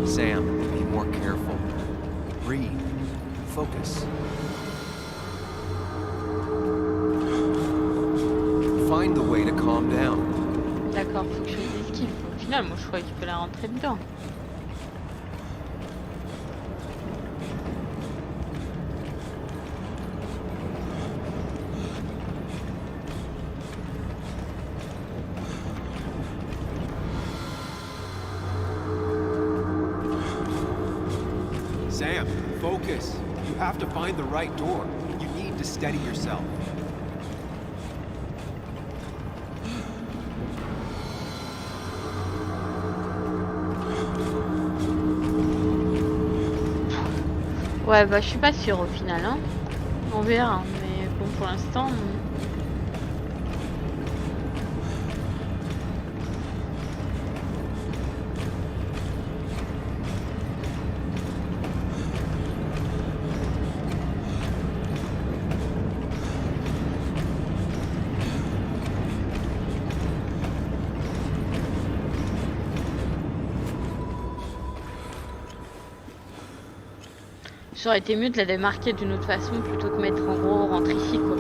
Sam, be more careful. Breathe. Focus. Find the way to calm down. D'accord, faut que je les esquive. Au final, moi je croyais qu'il fallait rentrer dedans. Sam, focus. You have to find the right door. You need to steady yourself. Ouais, bah je suis pas sûre au final, hein. On verra, mais bon pour l'instant. Ça aurait été mieux de la démarquer d'une autre façon plutôt que mettre en gros rentre ici quoi.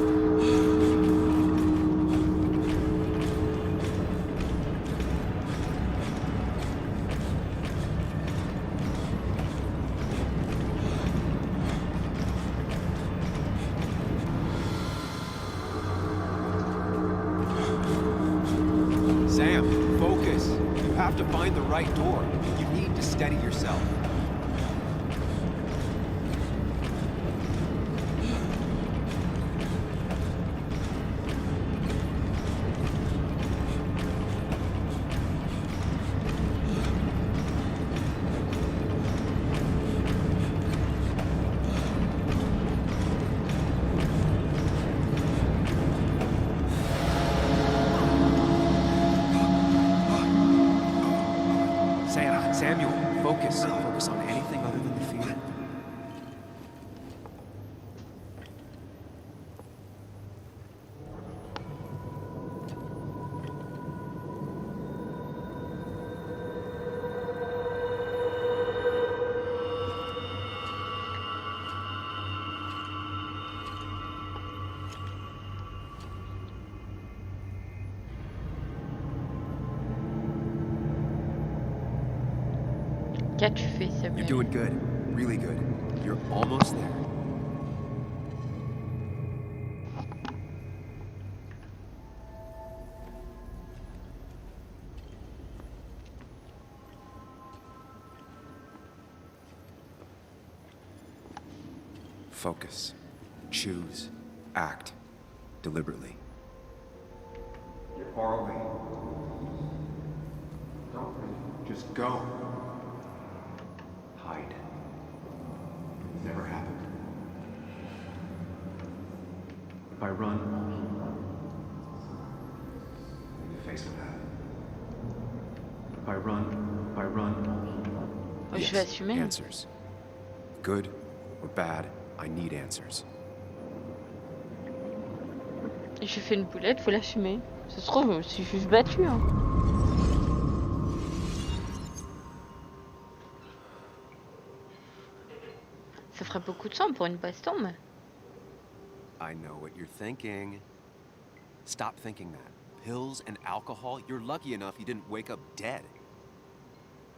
Sam, focus. You have to find the right door. You need to steady yourself. Samuel, focus. Focus on anything other than the fear. Qu'as-tu fait, Samuel? You're doing good. Really good. You're almost there. Focus. Choose. Act. Deliberately. You're far away. Don't think. Just go. Hide. Never happened. If I run, face what happened. If I run. Je vais assumer. Answers. Good or bad, I need answers. J'ai fait une boulette, faut l'assumer. Ça se trouve, je me suis juste battue. Hein. Ça ferait beaucoup de sang pour une baston, mais... I know what you're thinking. Stop thinking that. Pills and alcohol, you're lucky enough you didn't wake up dead.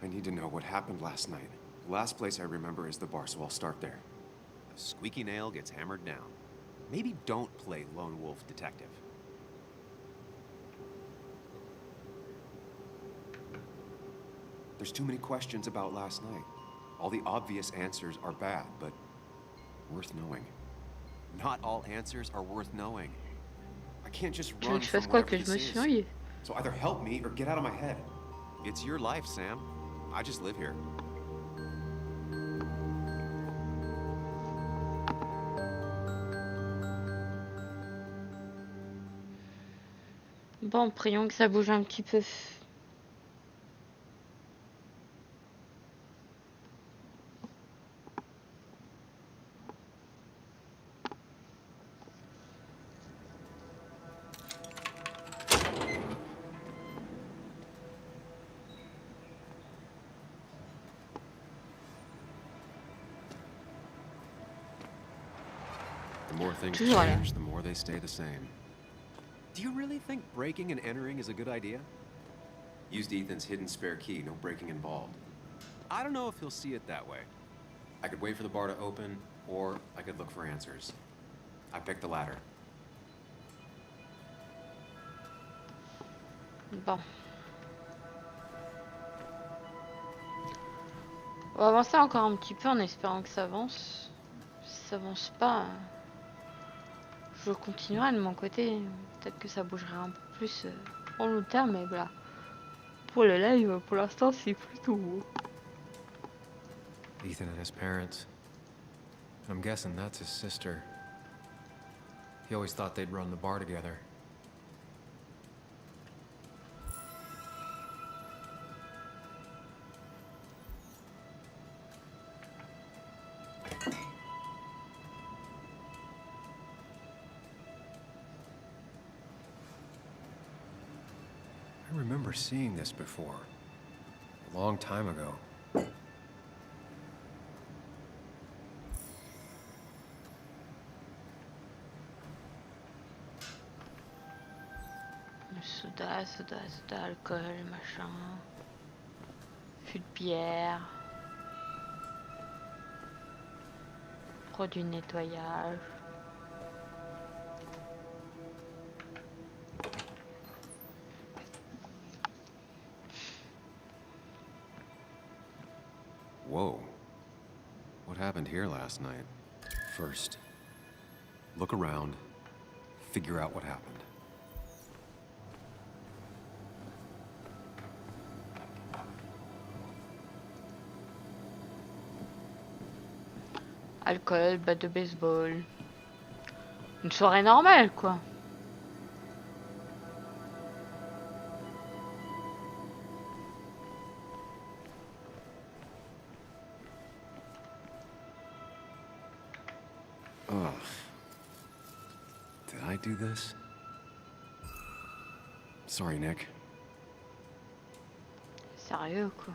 I need to know what happened last night. The last place I remember is the bar, so I'll start there. A squeaky nail gets hammered down. Maybe don't play lone wolf detective. There's too many questions about last night. All the obvious answers are bad, but worth knowing. Not all answers are worth knowing. I can't just Tu veux run que je from fasse quoi, whatever que je this me is. suis noyée? So either help me or get out of my head. It's your life, Sam. I just live here. Bon, prions que ça bouge un petit peu. The more things Toujours là. change, the more they stay the same. Do you really think breaking and entering is a good idea? Used Ethan's hidden spare key, no breaking involved. I don't know if he'll see it that way. I could wait for the bar to open, or I could look for answers. I picked the latter. Bon. On va avancer encore un petit peu en espérant que ça avance. Si ça avance pas, je continuerai de mon côté. Peut-être que ça bougera un peu plus en long terme, mais voilà. Pour le live, pour l'instant, c'est plutôt beau. Ethan and his parents. I'm guessing that's his sister. He always thought they'd run the bar together. I remember seeing this before. A long time ago. Soda, alcool, machin. Fût de bière. Produit de nettoyage. Whoa. What happened here last night? First, look around, figure out what happened. Alcool, batte de baseball. Une soirée normale, quoi. Ugh. Did I do this? Sorry, Nick. Sérieux, quoi.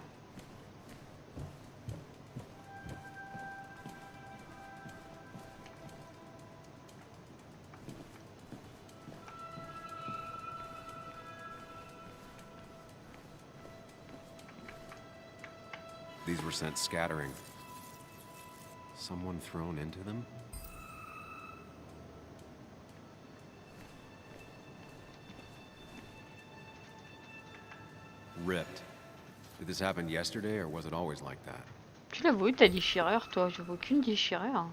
These were sent scattering. Someone thrown into them? Ripped. Did this happen yesterday, or was it always like that? Tu l'as vu ta déchirure, toi? Je vois aucune déchirure.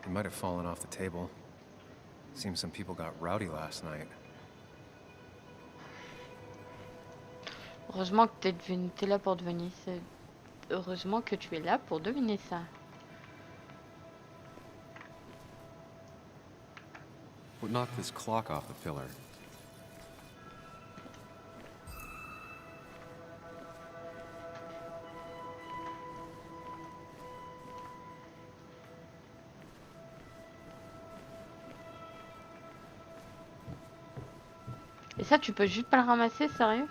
It might have fallen off the table. Seems some people got rowdy last night. Heureusement que t'es là pour deviner ça. Heureusement que tu es là pour deviner ça. What knocked this clock off the pillar? Et ça, tu peux juste pas le ramasser, sérieux?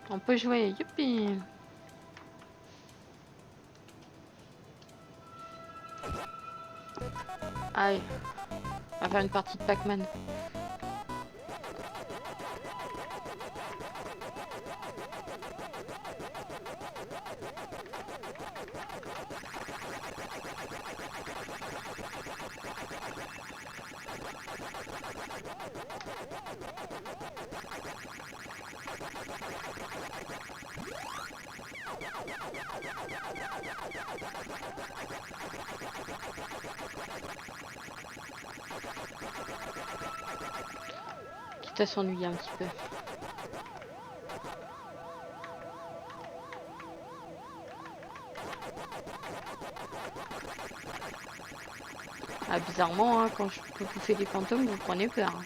On peut jouer, youpi! Aïe, on va faire une partie de Pac-Man. Quitte à s'ennuyer un petit peu. Ah, bizarrement, hein, quand je peux bouffer des fantômes, vous prenez peur. Hein.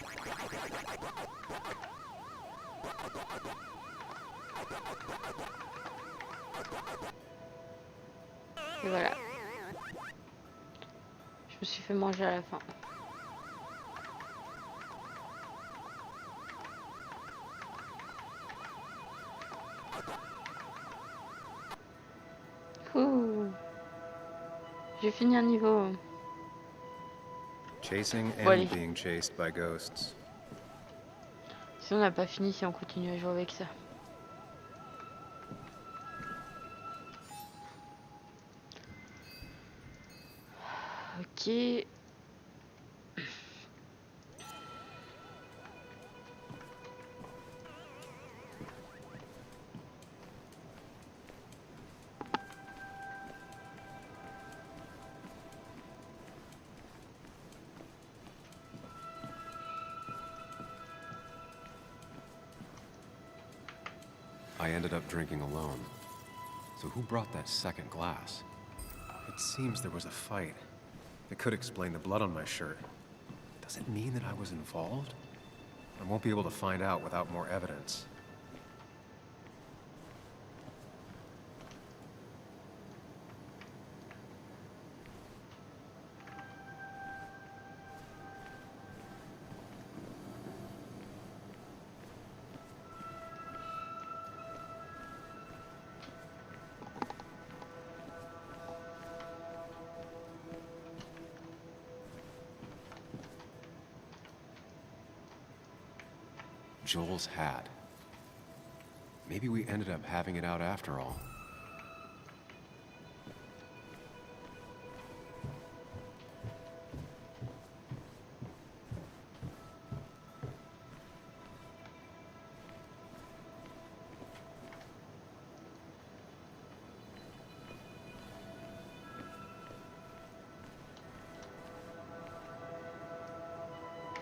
Et voilà. Je me suis fait manger à la fin. Ouh. J'ai fini un niveau. Chasing Bon, allez. and being chased by ghosts. Si on n'a pas fini, si on continue à jouer avec ça. Ok. I ended up drinking alone. So who brought that second glass? It seems there was a fight. It could explain the blood on my shirt. Does it mean that I was involved? I won't be able to find out without more evidence. Joel's hat. Maybe we ended up having it out after all.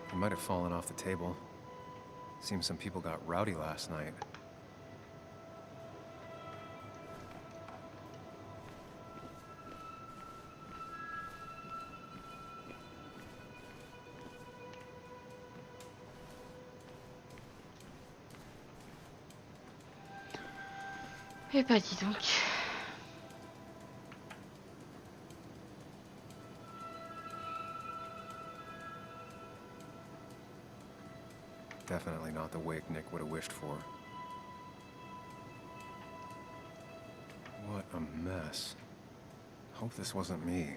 It might have fallen off the table. Seems some people got rowdy last night. Eh bah dis donc. Definitely not the wake Nick would have wished for. What a mess. Hope this wasn't me.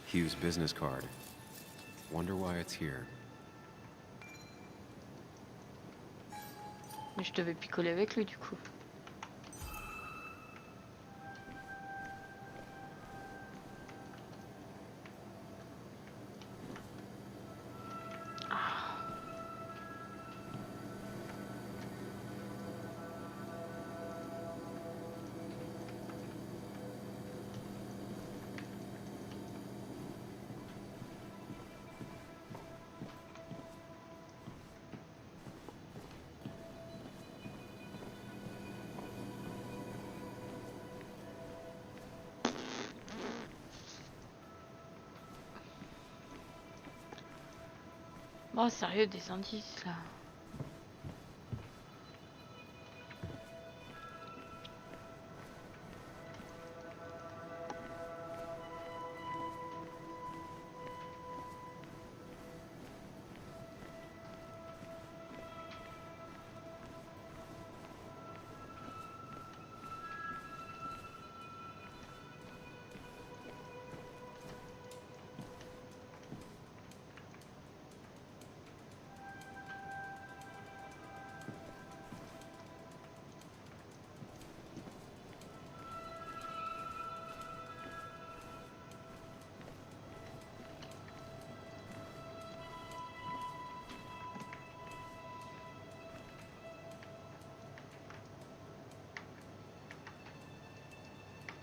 Hugh's business card. Wonder why it's here. Mais je devais picoler avec lui du coup. Oh, sérieux, des indices là.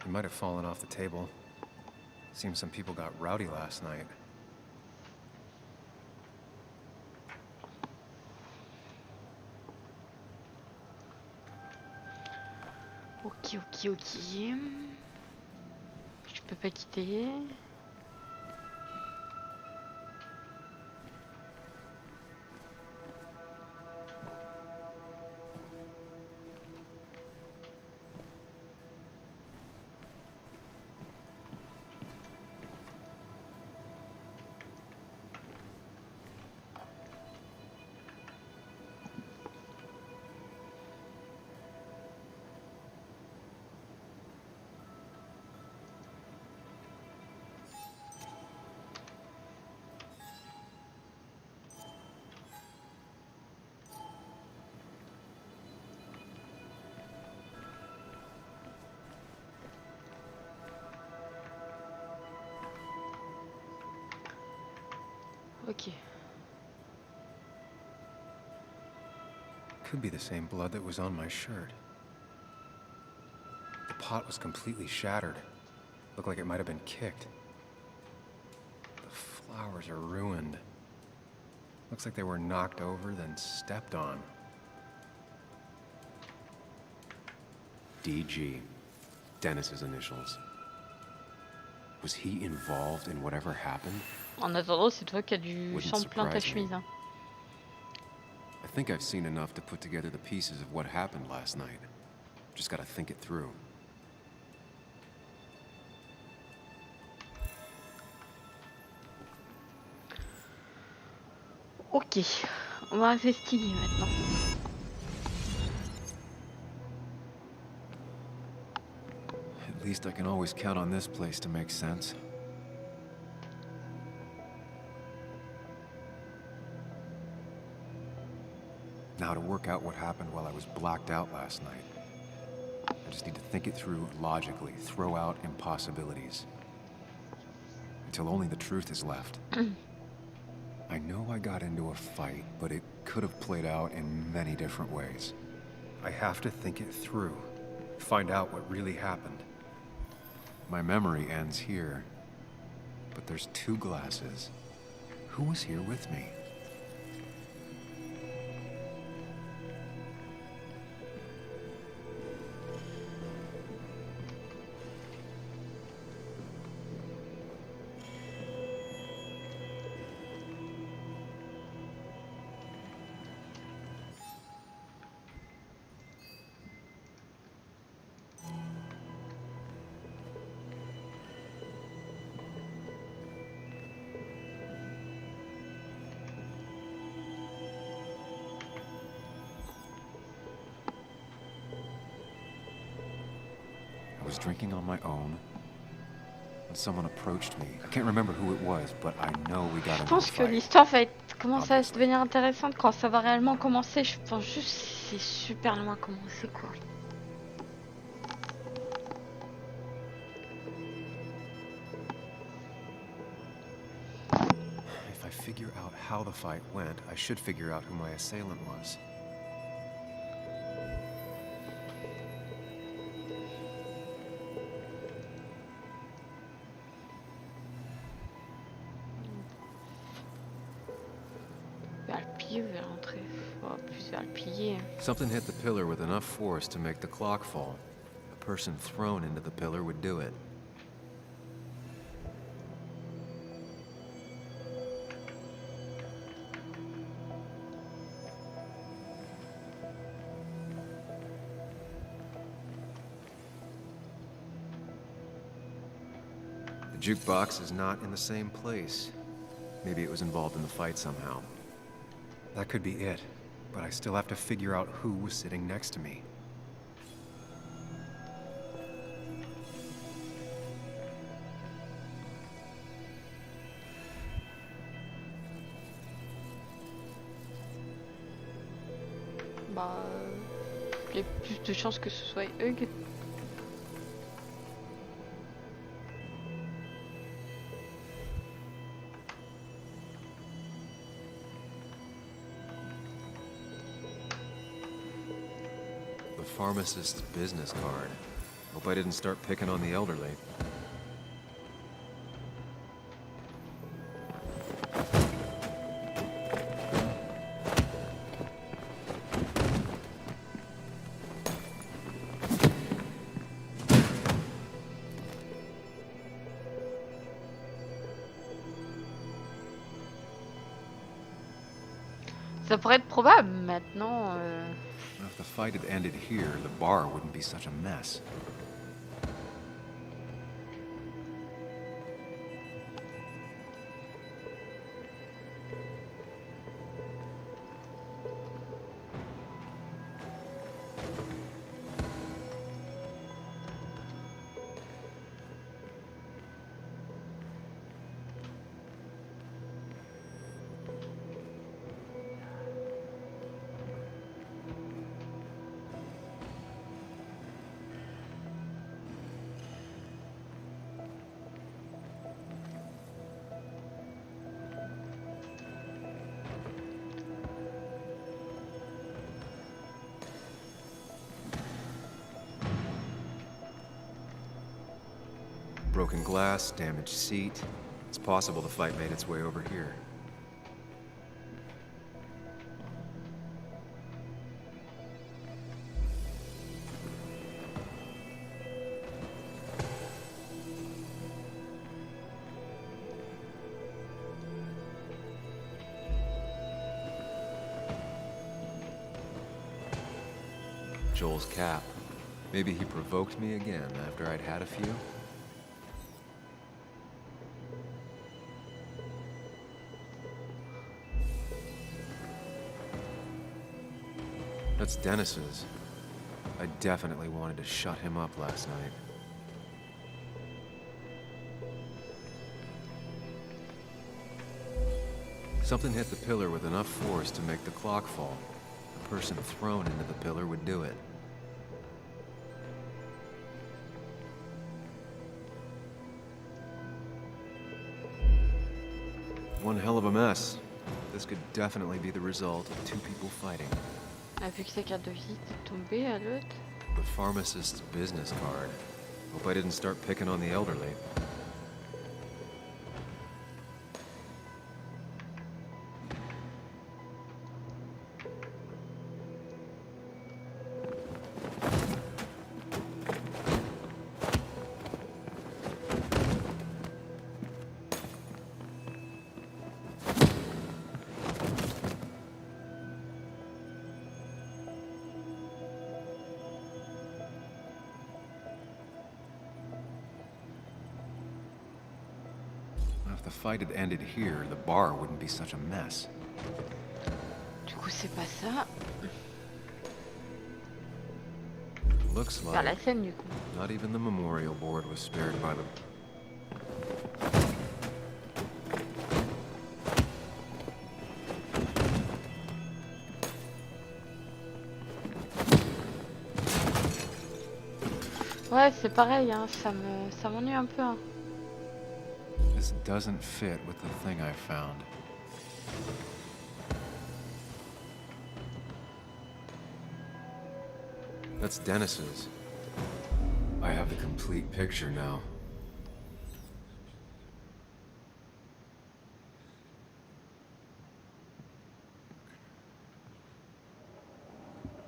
It might have fallen off the table. Seems some people got rowdy last night. Ok, ok, ok. Je peux pas quitter. Ok. Could be the same blood that was on my shirt. The pot was completely shattered. Looked like it might have been kicked. The flowers are ruined. Looks like they were knocked over, then stepped on. DG. Dennis's initials. Was he involved in whatever happened? En attendant, c'est toi qui as du Wouldn't sang plein ta surprise me. chemise. Hein. I think I've seen enough to put together the pieces of what happened last night. Just gotta think it through. Ok, on va investiguer maintenant. At least I can always count on this place to make sense. Now to work out what happened while I was blacked out last night. I just need to think it through logically, throw out impossibilities. Until only the truth is left. I know I got into a fight, but it could have played out in many different ways. I have to think it through. Find out what really happened. My memory ends here. But there's two glasses. Who was here with me? I was drinking on my own when someone approached me. I can't remember who it was, but I know we got Je into a pense que fight. l'histoire va commencer à se devenir intéressante quand ça va réellement commencer. Je pense juste que c'est super loin commencer quoi. If I figure out how the fight went, I should figure out who my assailant was. Vers le pilier ou vers l'entrée? Oh, plus vers le pilier. Something hit the pillar with enough force to make the clock fall. A person thrown into the pillar would do it. jukebox is not in the same place. Maybe it was involved in the fight somehow. That could be it, but I still have to figure out who was sitting next to me. Bah, il y a plus de chances que ce soit Hug. The pharmacist's business card. Hope I didn't start picking on the elderly. Ça pourrait être probable maintenant. If the fight had ended here, the bar wouldn't be such a mess. Broken glass, damaged seat. It's possible the fight made its way over here. Joel's cap. Maybe he provoked me again after I'd had a few? That's Dennis's. I definitely wanted to shut him up last night. Something hit the pillar with enough force to make the clock fall. The person thrown into the pillar would do it. One hell of a mess. This could definitely be the result of two people fighting. Ah, vu que sa carte de visite est tombée à l'autre. The pharmacist's business card. Hope I didn't start picking on the elderly. If the fight had ended here, the bar wouldn't be such a mess. Du coup, c'est pas ça. Looks Vers la like scène, du coup. not even the memorial board was spared by the... Ouais, c'est pareil, hein, ça m'ennuie un peu. Hein. This doesn't fit with the thing I found. That's Dennis's. I have the complete picture now.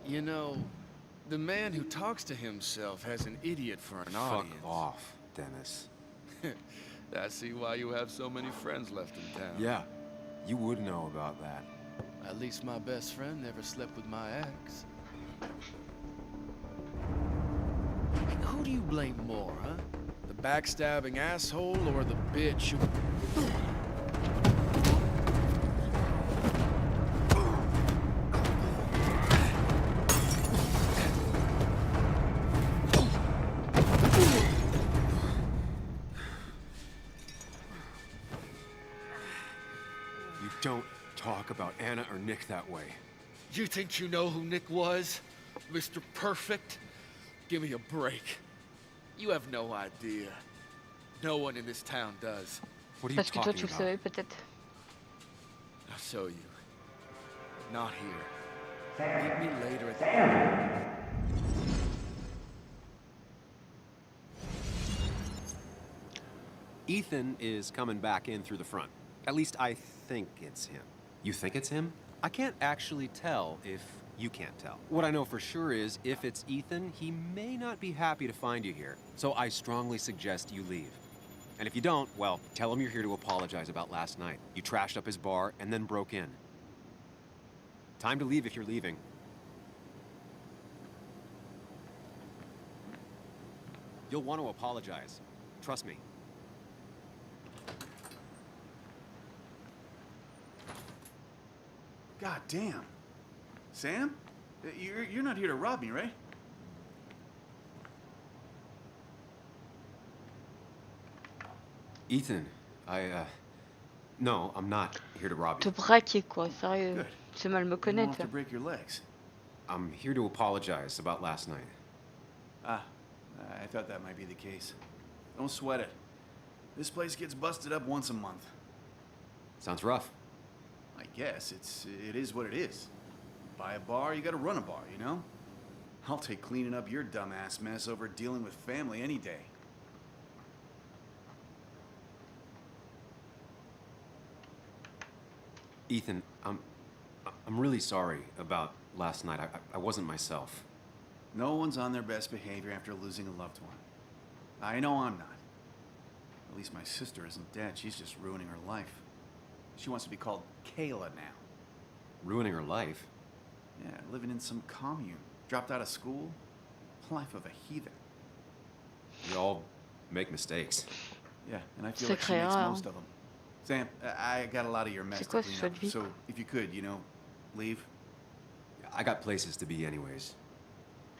You know, the man who talks to himself has an idiot for an audience. Fuck off, Dennis. I see why you have so many friends left in town. Yeah, you would know about that. At least my best friend never slept with my ex. Who do you blame more, huh? The backstabbing asshole or the bitch who... You don't talk about Anna or Nick that way. You think you know who Nick was? Mr. Perfect? Give me a break. You have no idea. No one in this town does. What are you Parce que toi talking tu le about? savais peut-être. I'll show you. Not here. Meet me later at the... Ethan is coming back in through the front. At least I think it's him. You think it's him? I can't actually tell if you can't tell. What I know for sure is if it's Ethan, he may not be happy to find you here. So I strongly suggest you leave. And if you don't, well, tell him you're here to apologize about last night. You trashed up his bar and then broke in. Time to leave if you're leaving. You'll want to apologize. Trust me. God damn. Sam? You're not here to rob me, right? Ethan, no, I'm not here to rob Te you. braquer quoi, sérieux. Good. C'est mal me You don't connaître. have to break your legs. I'm here to apologize about last night. Ah, I thought that might be the case. Don't sweat it. This place gets busted up once a month. Sounds rough. I guess it is what it is. Buy a bar, you gotta run a bar, you know? I'll take cleaning up your dumbass mess over dealing with family any day. Ethan, I'm really sorry about last night. I wasn't myself. No one's on their best behavior after losing a loved one. I know I'm not. At least my sister isn't dead. She's just ruining her life. She wants to be called Kayla now. Ruining her life? Yeah, living in some commune. Dropped out of school. Life of a heathen. We all make mistakes. Yeah, and I feel like she makes most of them. Sam, I got a lot of your mess to quoi clean ce up, choix de vie? so if you could, you know, leave. I got places to be anyways.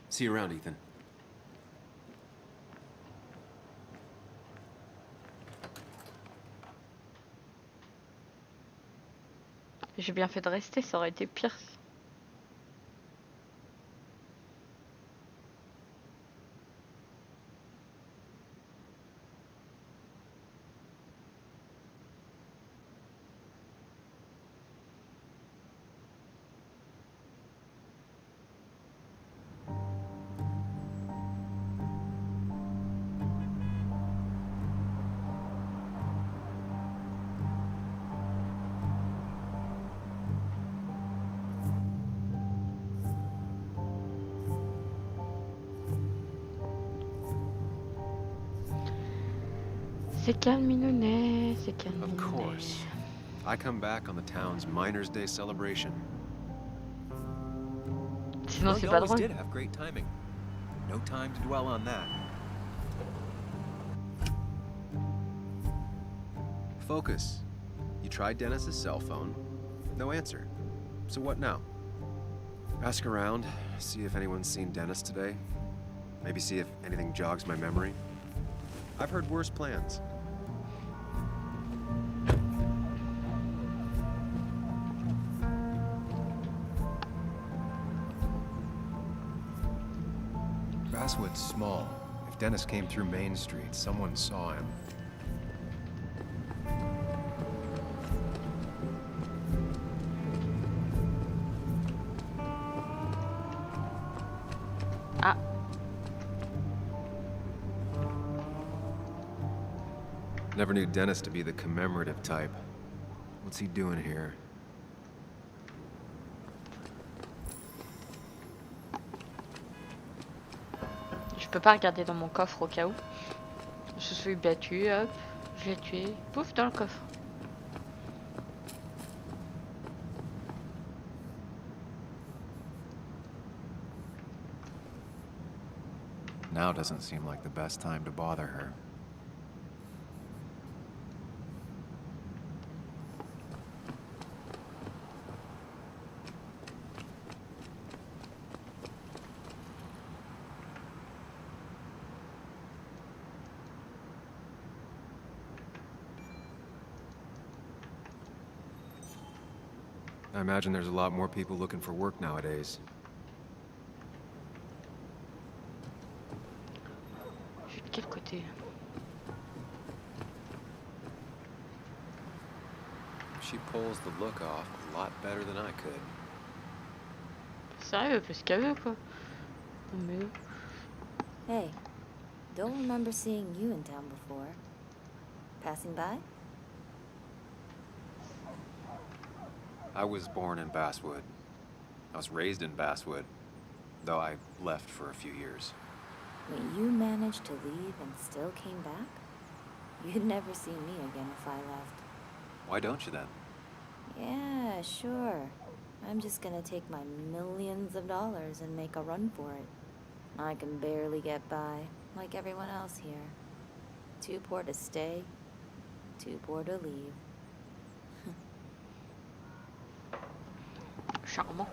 See you around, Ethan. J'ai bien fait de rester, ça aurait été pire. C'est calme, Minounet, c'est calme. Of course. I come back on the town's Miners' Day celebration. Sinon, Well, c'est you pas always drôle. did have great timing. No time to dwell on that. Focus. You tried Dennis's cell phone. No answer. So what now? Ask around, see if anyone's seen Dennis today. Maybe see if anything jogs my memory. I've heard worse plans. Basswood's small. If Dennis came through Main Street, someone saw him. Ah. Never knew Dennis to be the commemorative type. What's he doing here? Je peux pas regarder dans mon coffre au cas où. Je suis battu, hop, je l'ai tué, pouf, dans le coffre. Now doesn't seem like the best time to bother her. I imagine there's a lot more people looking for work nowadays. Je suis de quel côté? She pulls the look off a lot better than I could. Sérieux, parce qu'elle veut quoi. Non mais où? Hey, don't remember seeing you in town before. Passing by? I was born in Basswood. I was raised in Basswood, though I left for a few years. Wait, you managed to leave and still came back? You'd never see me again if I left. Why don't you then? Yeah, sure. I'm just gonna take my millions of dollars and make a run for it. I can barely get by, like everyone else here. Too poor to stay, too poor to leave. Charmant.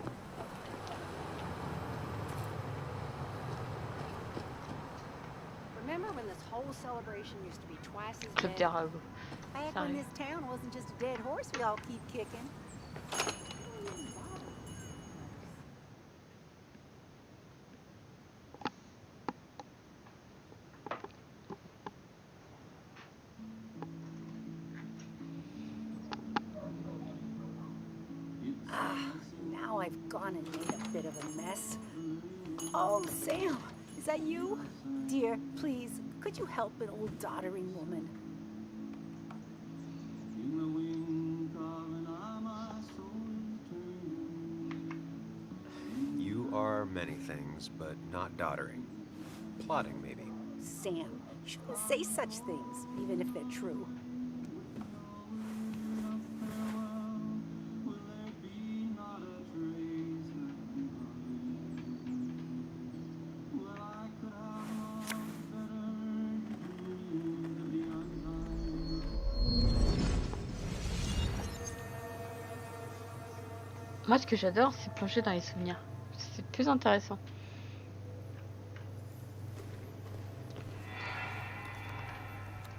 Remember when this whole celebration used to be twice as Club big? des Ragots. Back when Sérieux. this town wasn't just a dead horse we all keep kicking. Now I've gone and made a bit of a mess. Oh, Sam, is that you? Dear, please, could you help an old doddering woman? You are many things, but not doddering. Plotting, maybe. Sam, you shouldn't say such things, even if they're true. Moi, ce que j'adore, c'est plonger dans les souvenirs. C'est plus intéressant.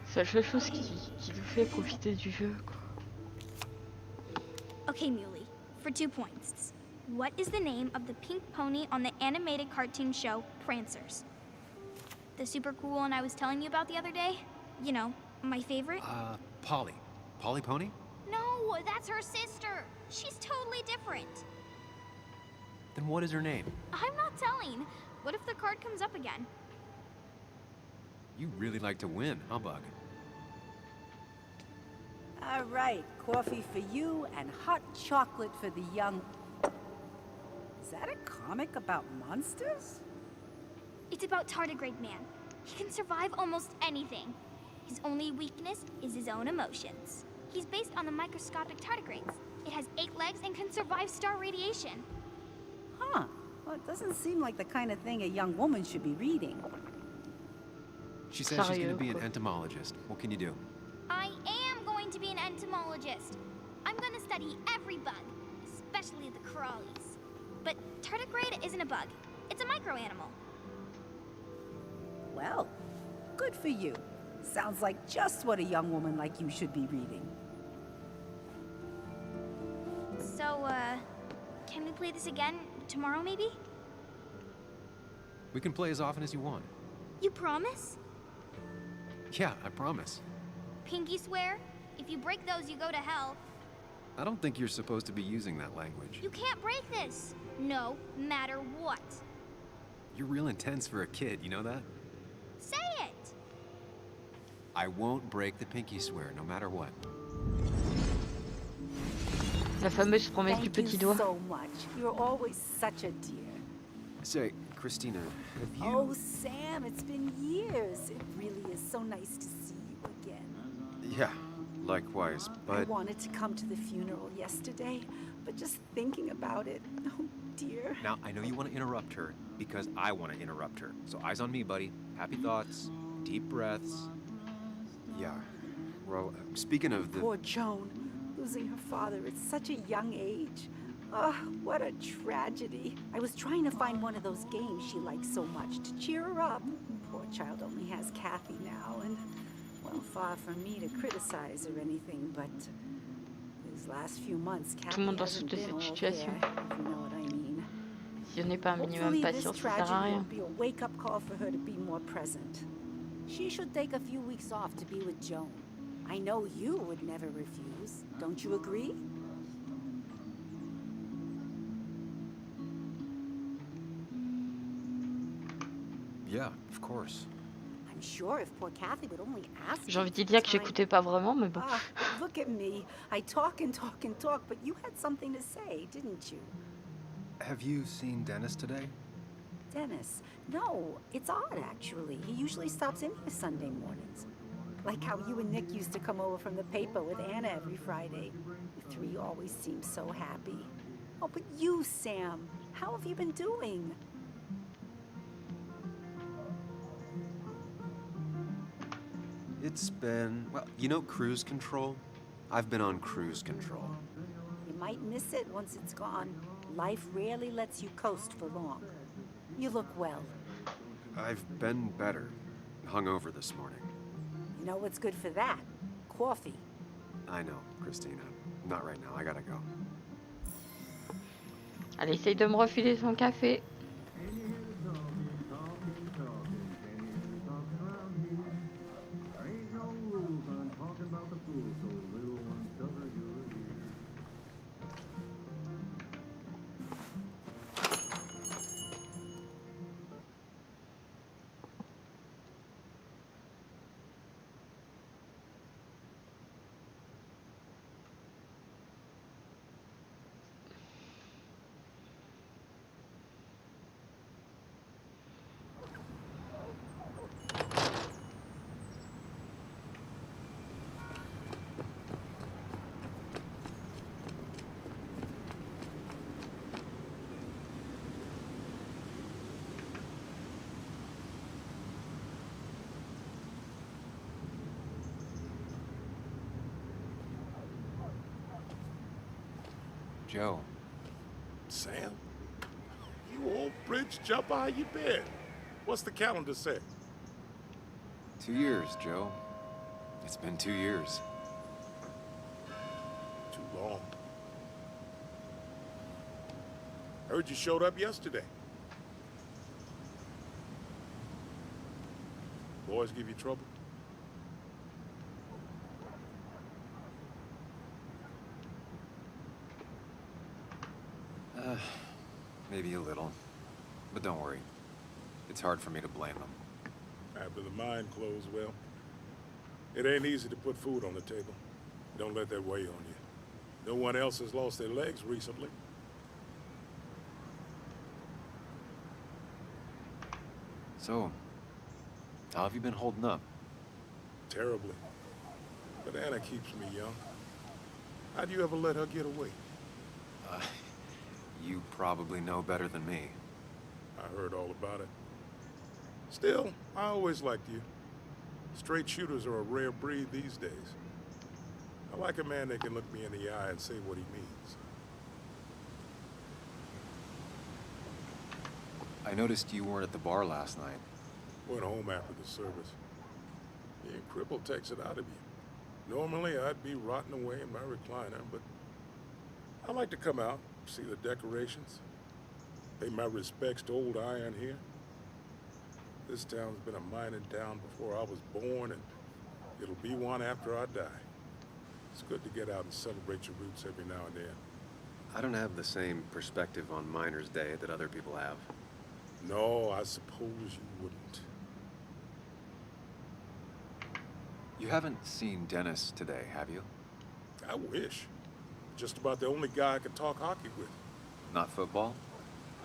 C'est la seule chose qui nous fait profiter du jeu, quoi. Okay, Muley, for 2 points. What is the name of the pink pony on the animated cartoon show Prancers? The super cool one I was telling you about the other day? You know, my favorite? Polly. Polly Pony? No, that's her sister. She's totally different. Then what is her name? I'm not telling. What if the card comes up again? You really like to win, huh, Bug? All right, coffee for you and hot chocolate for the young... Is that a comic about monsters? It's about Tardigrade Man. He can survive almost anything. His only weakness is his own emotions. He's based on the microscopic tardigrades. It has 8 legs and can survive star radiation. Huh. Well, it doesn't seem like the kind of thing a young woman should be reading. She says she's going to be an entomologist. What can you do? I am going to be an entomologist. I'm going to study every bug, especially the crawlies. But tardigrade isn't a bug. It's a microanimal. Well, good for you. Sounds like just what a young woman like you should be reading. So, can we play this again tomorrow, maybe? We can play as often as you want. You promise? Yeah, I promise. Pinky swear? If you break those, you go to hell. I don't think you're supposed to be using that language. You can't break this. No matter what. You're real intense for a kid, you know that? Say it! I won't break the pinky swear, no matter what. La fameuse promesse du petit doigt. Thank you so much. You're always such a dear. Say, Christina, have you... Oh, Sam, it's been years. It really is so nice to see you again. Yeah, likewise, I but... wanted to come to the funeral yesterday, but just thinking about it, oh dear. Now, I know you want to interrupt her, because I want to interrupt her. So eyes on me, buddy. Happy thoughts, deep breaths. Yeah, well, speaking of the... Poor Joan, losing her father at such a young age. Oh, what a tragedy. I was trying to find one of those games she likes so much to cheer her up. Poor child only has Kathy now, and, well, far from me to criticize or anything, but These last few months, Tout le monde Kathy doit hasn't soutenir been cette all situation. there, if you know what I mean. Si on n'est pas un minimum Hopefully, patient, this ça sert à tragedy will rien. be a wake-up call for her to be more present. She should take a few weeks off to be with Joan. I know you would never refuse. Don't you agree? Yeah, of course. I'm sure if poor Kathy would only ask. J'ai envie de dire que j'écoutais pas vraiment, mais bon. Ah, look at me. I talk and talk and talk, but you had something to say, didn't you? Have you seen Dennis today? Dennis? No, it's odd actually. He usually stops in here Sunday mornings. Like how you and Nick used to come over from the paper with Anna every Friday. You three always seem so happy. Oh, but you, Sam, how have you been doing? It's been, well, you know cruise control? I've been on cruise control. You might miss it once it's gone. Life rarely lets you coast for long. You look well. I've been better. Hungover this morning. You know what's good for that? Coffee. I know, Christina. Not right now. I gotta go. Elle essaye de me refiler son café. Joe. Sam? You old bridge jumper, how you been? What's the calendar say? 2 years, Joe. It's been 2 years. Too long. Heard you showed up yesterday. Boys give you trouble? Maybe a little. But don't worry. It's hard for me to blame them. After the mine closed, well, it ain't easy to put food on the table. Don't let that weigh on you. No one else has lost their legs recently. So, how have you been holding up? Terribly. But Anna keeps me young. How'd you ever let her get away? You probably know better than me. I heard all about it. Still, I always liked you. Straight shooters are a rare breed these days. I like a man that can look me in the eye and say what he means. I noticed you weren't at the bar last night. Went home after the service. Being crippled takes it out of you. Normally, I'd be rotting away in my recliner, but I like to come out, see the decorations, pay my respects to old iron here. This town's been a mining town before I was born, and it'll be one after I die. It's good to get out and celebrate your roots every now and then. I don't have the same perspective on Miners' Day that other people have. No, I suppose you wouldn't. You haven't seen Dennis today, have you? I wish. Just about the only guy I could talk hockey with. Not football?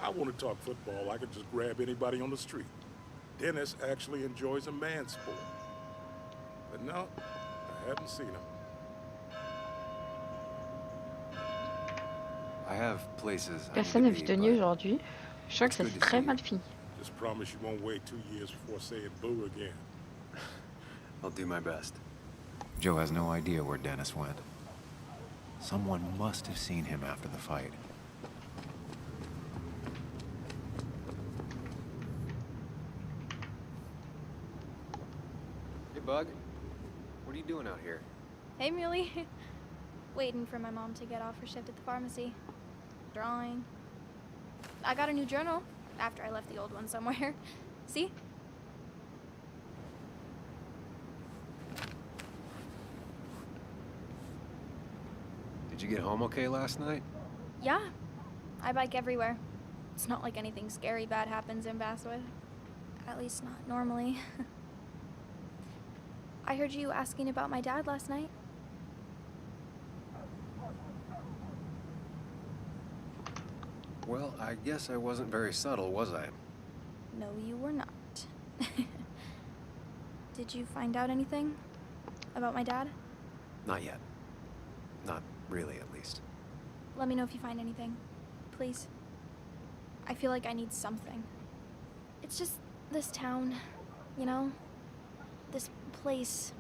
I want to talk football. I could just grab anybody on the street. Dennis actually enjoys a man's sport. But no, I haven't seen him. I have places I Personne n'a vu Denis aujourd'hui. Je crois que ça good s'est to très see mal fini. Just promise you won't wait 2 years before saying boo again. I'll do my best. Joe has no idea where Dennis went. Someone must have seen him after the fight. Hey, Bug. What are you doing out here? Hey, Muley. Waiting for my mom to get off her shift at the pharmacy. Drawing. I got a new journal after I left the old one somewhere. See? Did you get home okay last night? Yeah. I bike everywhere. It's not like anything scary bad happens in Basswood. At least not normally. I heard you asking about my dad last night. Well, I guess I wasn't very subtle, was I? No, you were not. Did you find out anything about my dad? Not yet. Not really, at least. Let me know if you find anything. Please. I feel like I need something. It's just this town, you know? This place.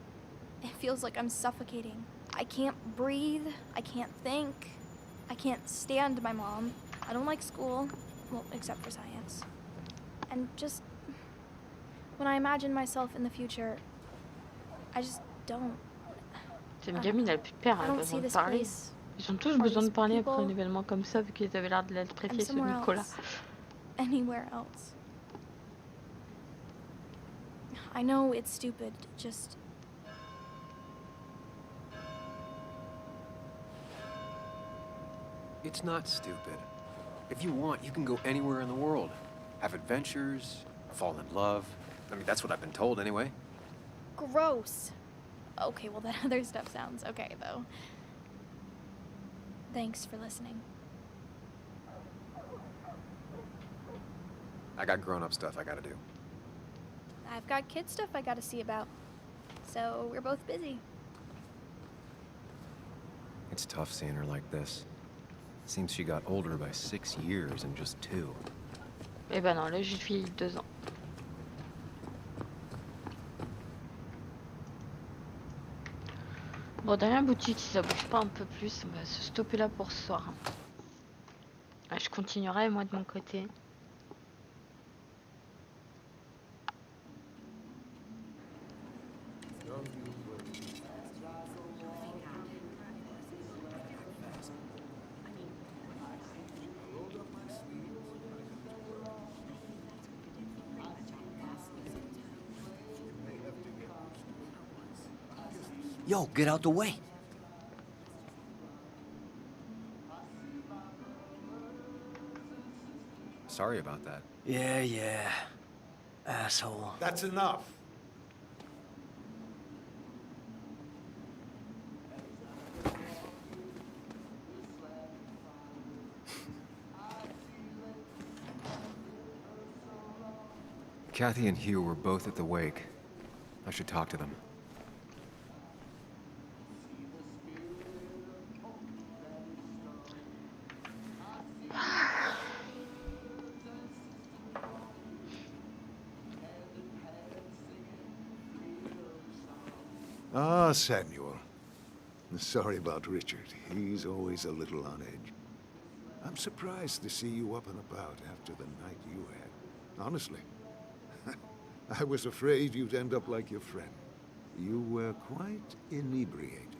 It feels like I'm suffocating. I can't breathe. I can't think. I can't stand my mom. I don't like school. Well, except for science. And just... when I imagine myself in the future, I just don't. Cette gamine, elle a plus de père, elle a besoin de parler. Ils ont tous besoin de parler après un événement comme ça, vu qu'ils avaient l'air de l'apprécier, ce Nicolas. Anywhere else. I know it's stupid, just... It's not stupid. If you want, you can go anywhere in the world. Have adventures, fall in love. I mean, that's what I've been told anyway. Gross. Okay, well that other stuff sounds okay, though. Thanks for listening. I got grown-up stuff I gotta do. I've got kid stuff I gotta see about. So we're both busy. It's tough seeing her like this. Seems she got older by 6 years in just 2. Eh ben non, là j'ai vieilli 2 ans. Bon, dernière boutique, si ça bouge pas un peu plus, on va se stopper là pour ce soir. Je continuerai moi de mon côté. Yo, get out the way. Sorry about that. Yeah. Asshole. That's enough. Kathy and Hugh were both at the wake. I should talk to them. Ah, Samuel. Sorry about Richard. He's always a little on edge. I'm surprised to see you up and about after the night you had. Honestly. I was afraid you'd end up like your friend. You were quite inebriated.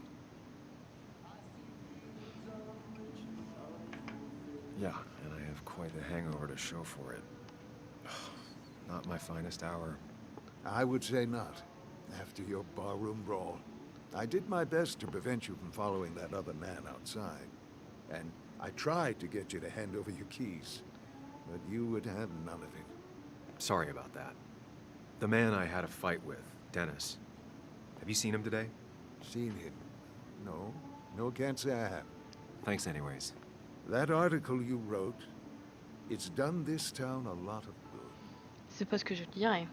Yeah, and I have quite the hangover to show for it. Not my finest hour. I would say not. After your barroom brawl, I did my best to prevent you from following that other man outside. And I tried to get you to hand over your keys, but you would have none of it. Sorry about that. The man I had a fight with, Dennis. Have you seen him today? Seen him? No. No, can't say I have. Thanks anyways. That article you wrote, it's done this town a lot of good. C'est pas ce que je dirais.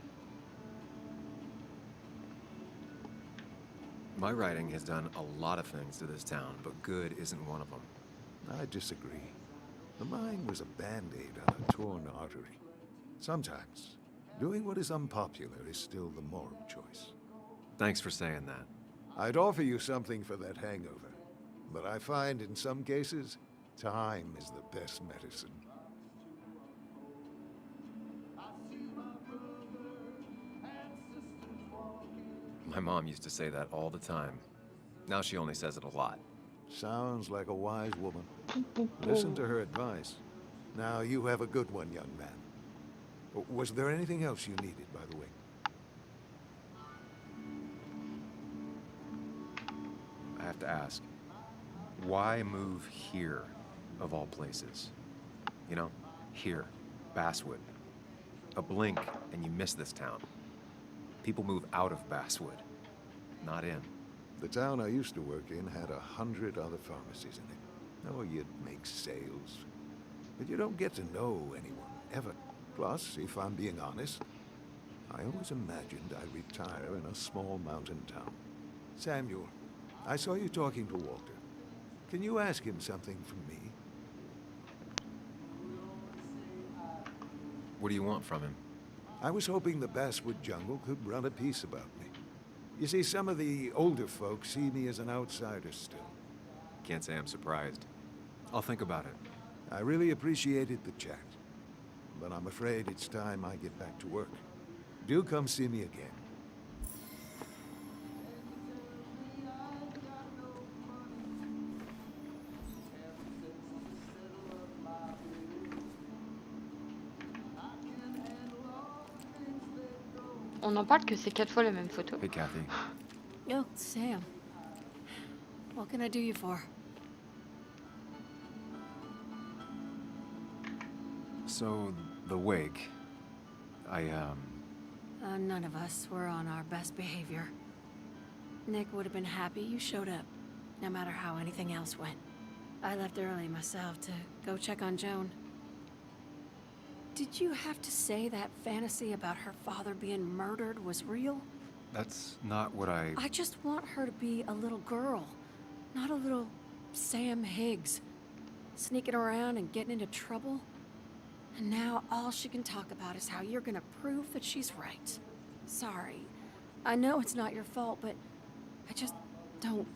My writing has done a lot of things to this town, but good isn't one of them. I disagree. Mine was a band-aid on a torn artery. Sometimes, doing what is unpopular is still the moral choice. Thanks for saying that. I'd offer you something for that hangover, but I find in some cases, time is the best medicine. My mom used to say that all the time. Now she only says it a lot. Sounds like a wise woman. Listen to her advice. Now, you have a good one, young man. Was there anything else you needed, by the way? I have to ask, why move here, of all places? You know, here, Basswood. A blink and you miss this town. People move out of Basswood, not in. The town I used to work in had 100 other pharmacies in it. Oh, you'd make sales. But you don't get to know anyone, ever. Plus, if I'm being honest, I always imagined I'd retire in a small mountain town. Samuel, I saw you talking to Walter. Can you ask him something from me? What do you want from him? I was hoping the Basswood jungle could run a piece about me. You see, some of the older folks see me as an outsider still. Can't say I'm surprised. I'll think about it. I really appreciated the chat, but I'm afraid it's time I get back to work. Do come see me again. On en parle que c'est 4 fois la même photo. Hey, Kathy. Yo, Sam. What can I do you for? So, the wake. None of us were on our best behavior. Nick would have been happy you showed up, no matter how anything else went. I left early myself to go check on Joan. Did you have to say that fantasy about her father being murdered was real? That's not what I just want her to be a little girl, not a little Sam Higgs, sneaking around and getting into trouble. And now all she can talk about is how you're gonna prove that she's right. Sorry. I know it's not your fault, but I just don't...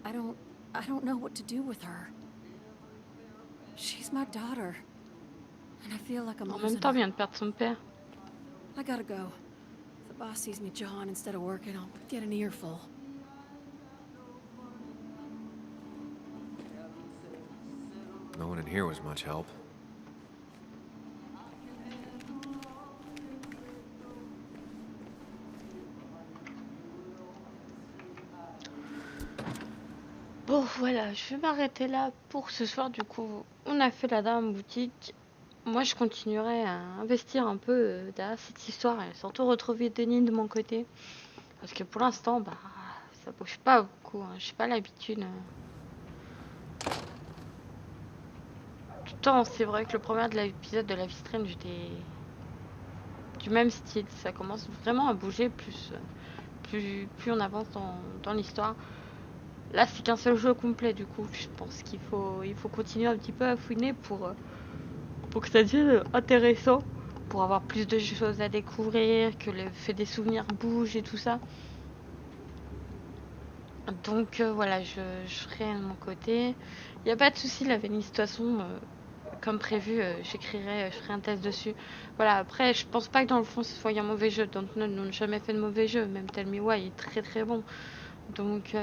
I don't know what to do with her. She's my daughter. And I feel like I'm En losing même temps, her. vient de perdre son père. I gotta go. If the boss sees me jawing instead of working, I'll get an earful. No one in here was much help. Bon, voilà, je vais m'arrêter là pour ce soir. Du coup, on a fait la dame boutique. Moi, je continuerai à investir un peu derrière cette histoire et surtout retrouver Denis de mon côté. Parce que pour l'instant, bah, ça bouge pas beaucoup. Hein. J'ai pas l'habitude. Tout le temps, c'est vrai que le premier de l'épisode de la vitrine, j'étais du même style. Ça commence vraiment à bouger plus on avance dans l'histoire. Là, c'est qu'un seul jeu complet, du coup. Je pense qu'il faut continuer un petit peu à fouiner pour que ça devienne intéressant, pour avoir plus de choses à découvrir, que le fait des souvenirs bouge et tout ça. Donc voilà, je ferai de mon côté. Il n'y a pas de souci, la Venise, de toute façon, comme prévu, je ferai un test dessus. Voilà, après, je pense pas que dans le fond, ce soit un mauvais jeu. Dontnod n'ont jamais fait de mauvais jeu, même Tell Me Why est très très bon. Donc,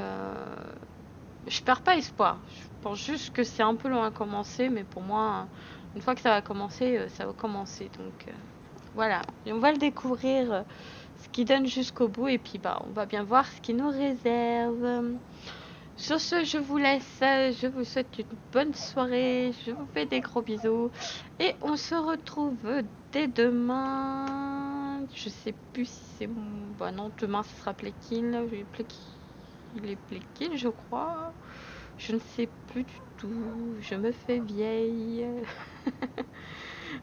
je perds pas espoir. Je pense juste que c'est un peu long à commencer, mais pour moi, une fois que ça va commencer, ça va commencer. Donc, voilà. Et on va le découvrir, ce qui donne jusqu'au bout, et puis bah, on va bien voir ce qui nous réserve. Sur ce, je vous laisse. Je vous souhaite une bonne soirée. Je vous fais des gros bisous. Et on se retrouve dès demain. Je sais plus si c'est bon. Bah non, demain, ce sera Playkill. Il est Playkill, je crois. Je ne sais plus du tout. Je me fais vieille.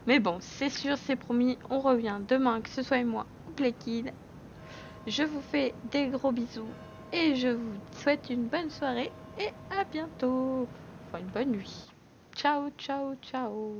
Mais bon, c'est sûr, c'est promis. On revient demain, que ce soit moi ou Playkill. Je vous fais des gros bisous. Et je vous souhaite une bonne soirée. Et à bientôt. Enfin, une bonne nuit. Ciao, ciao, ciao.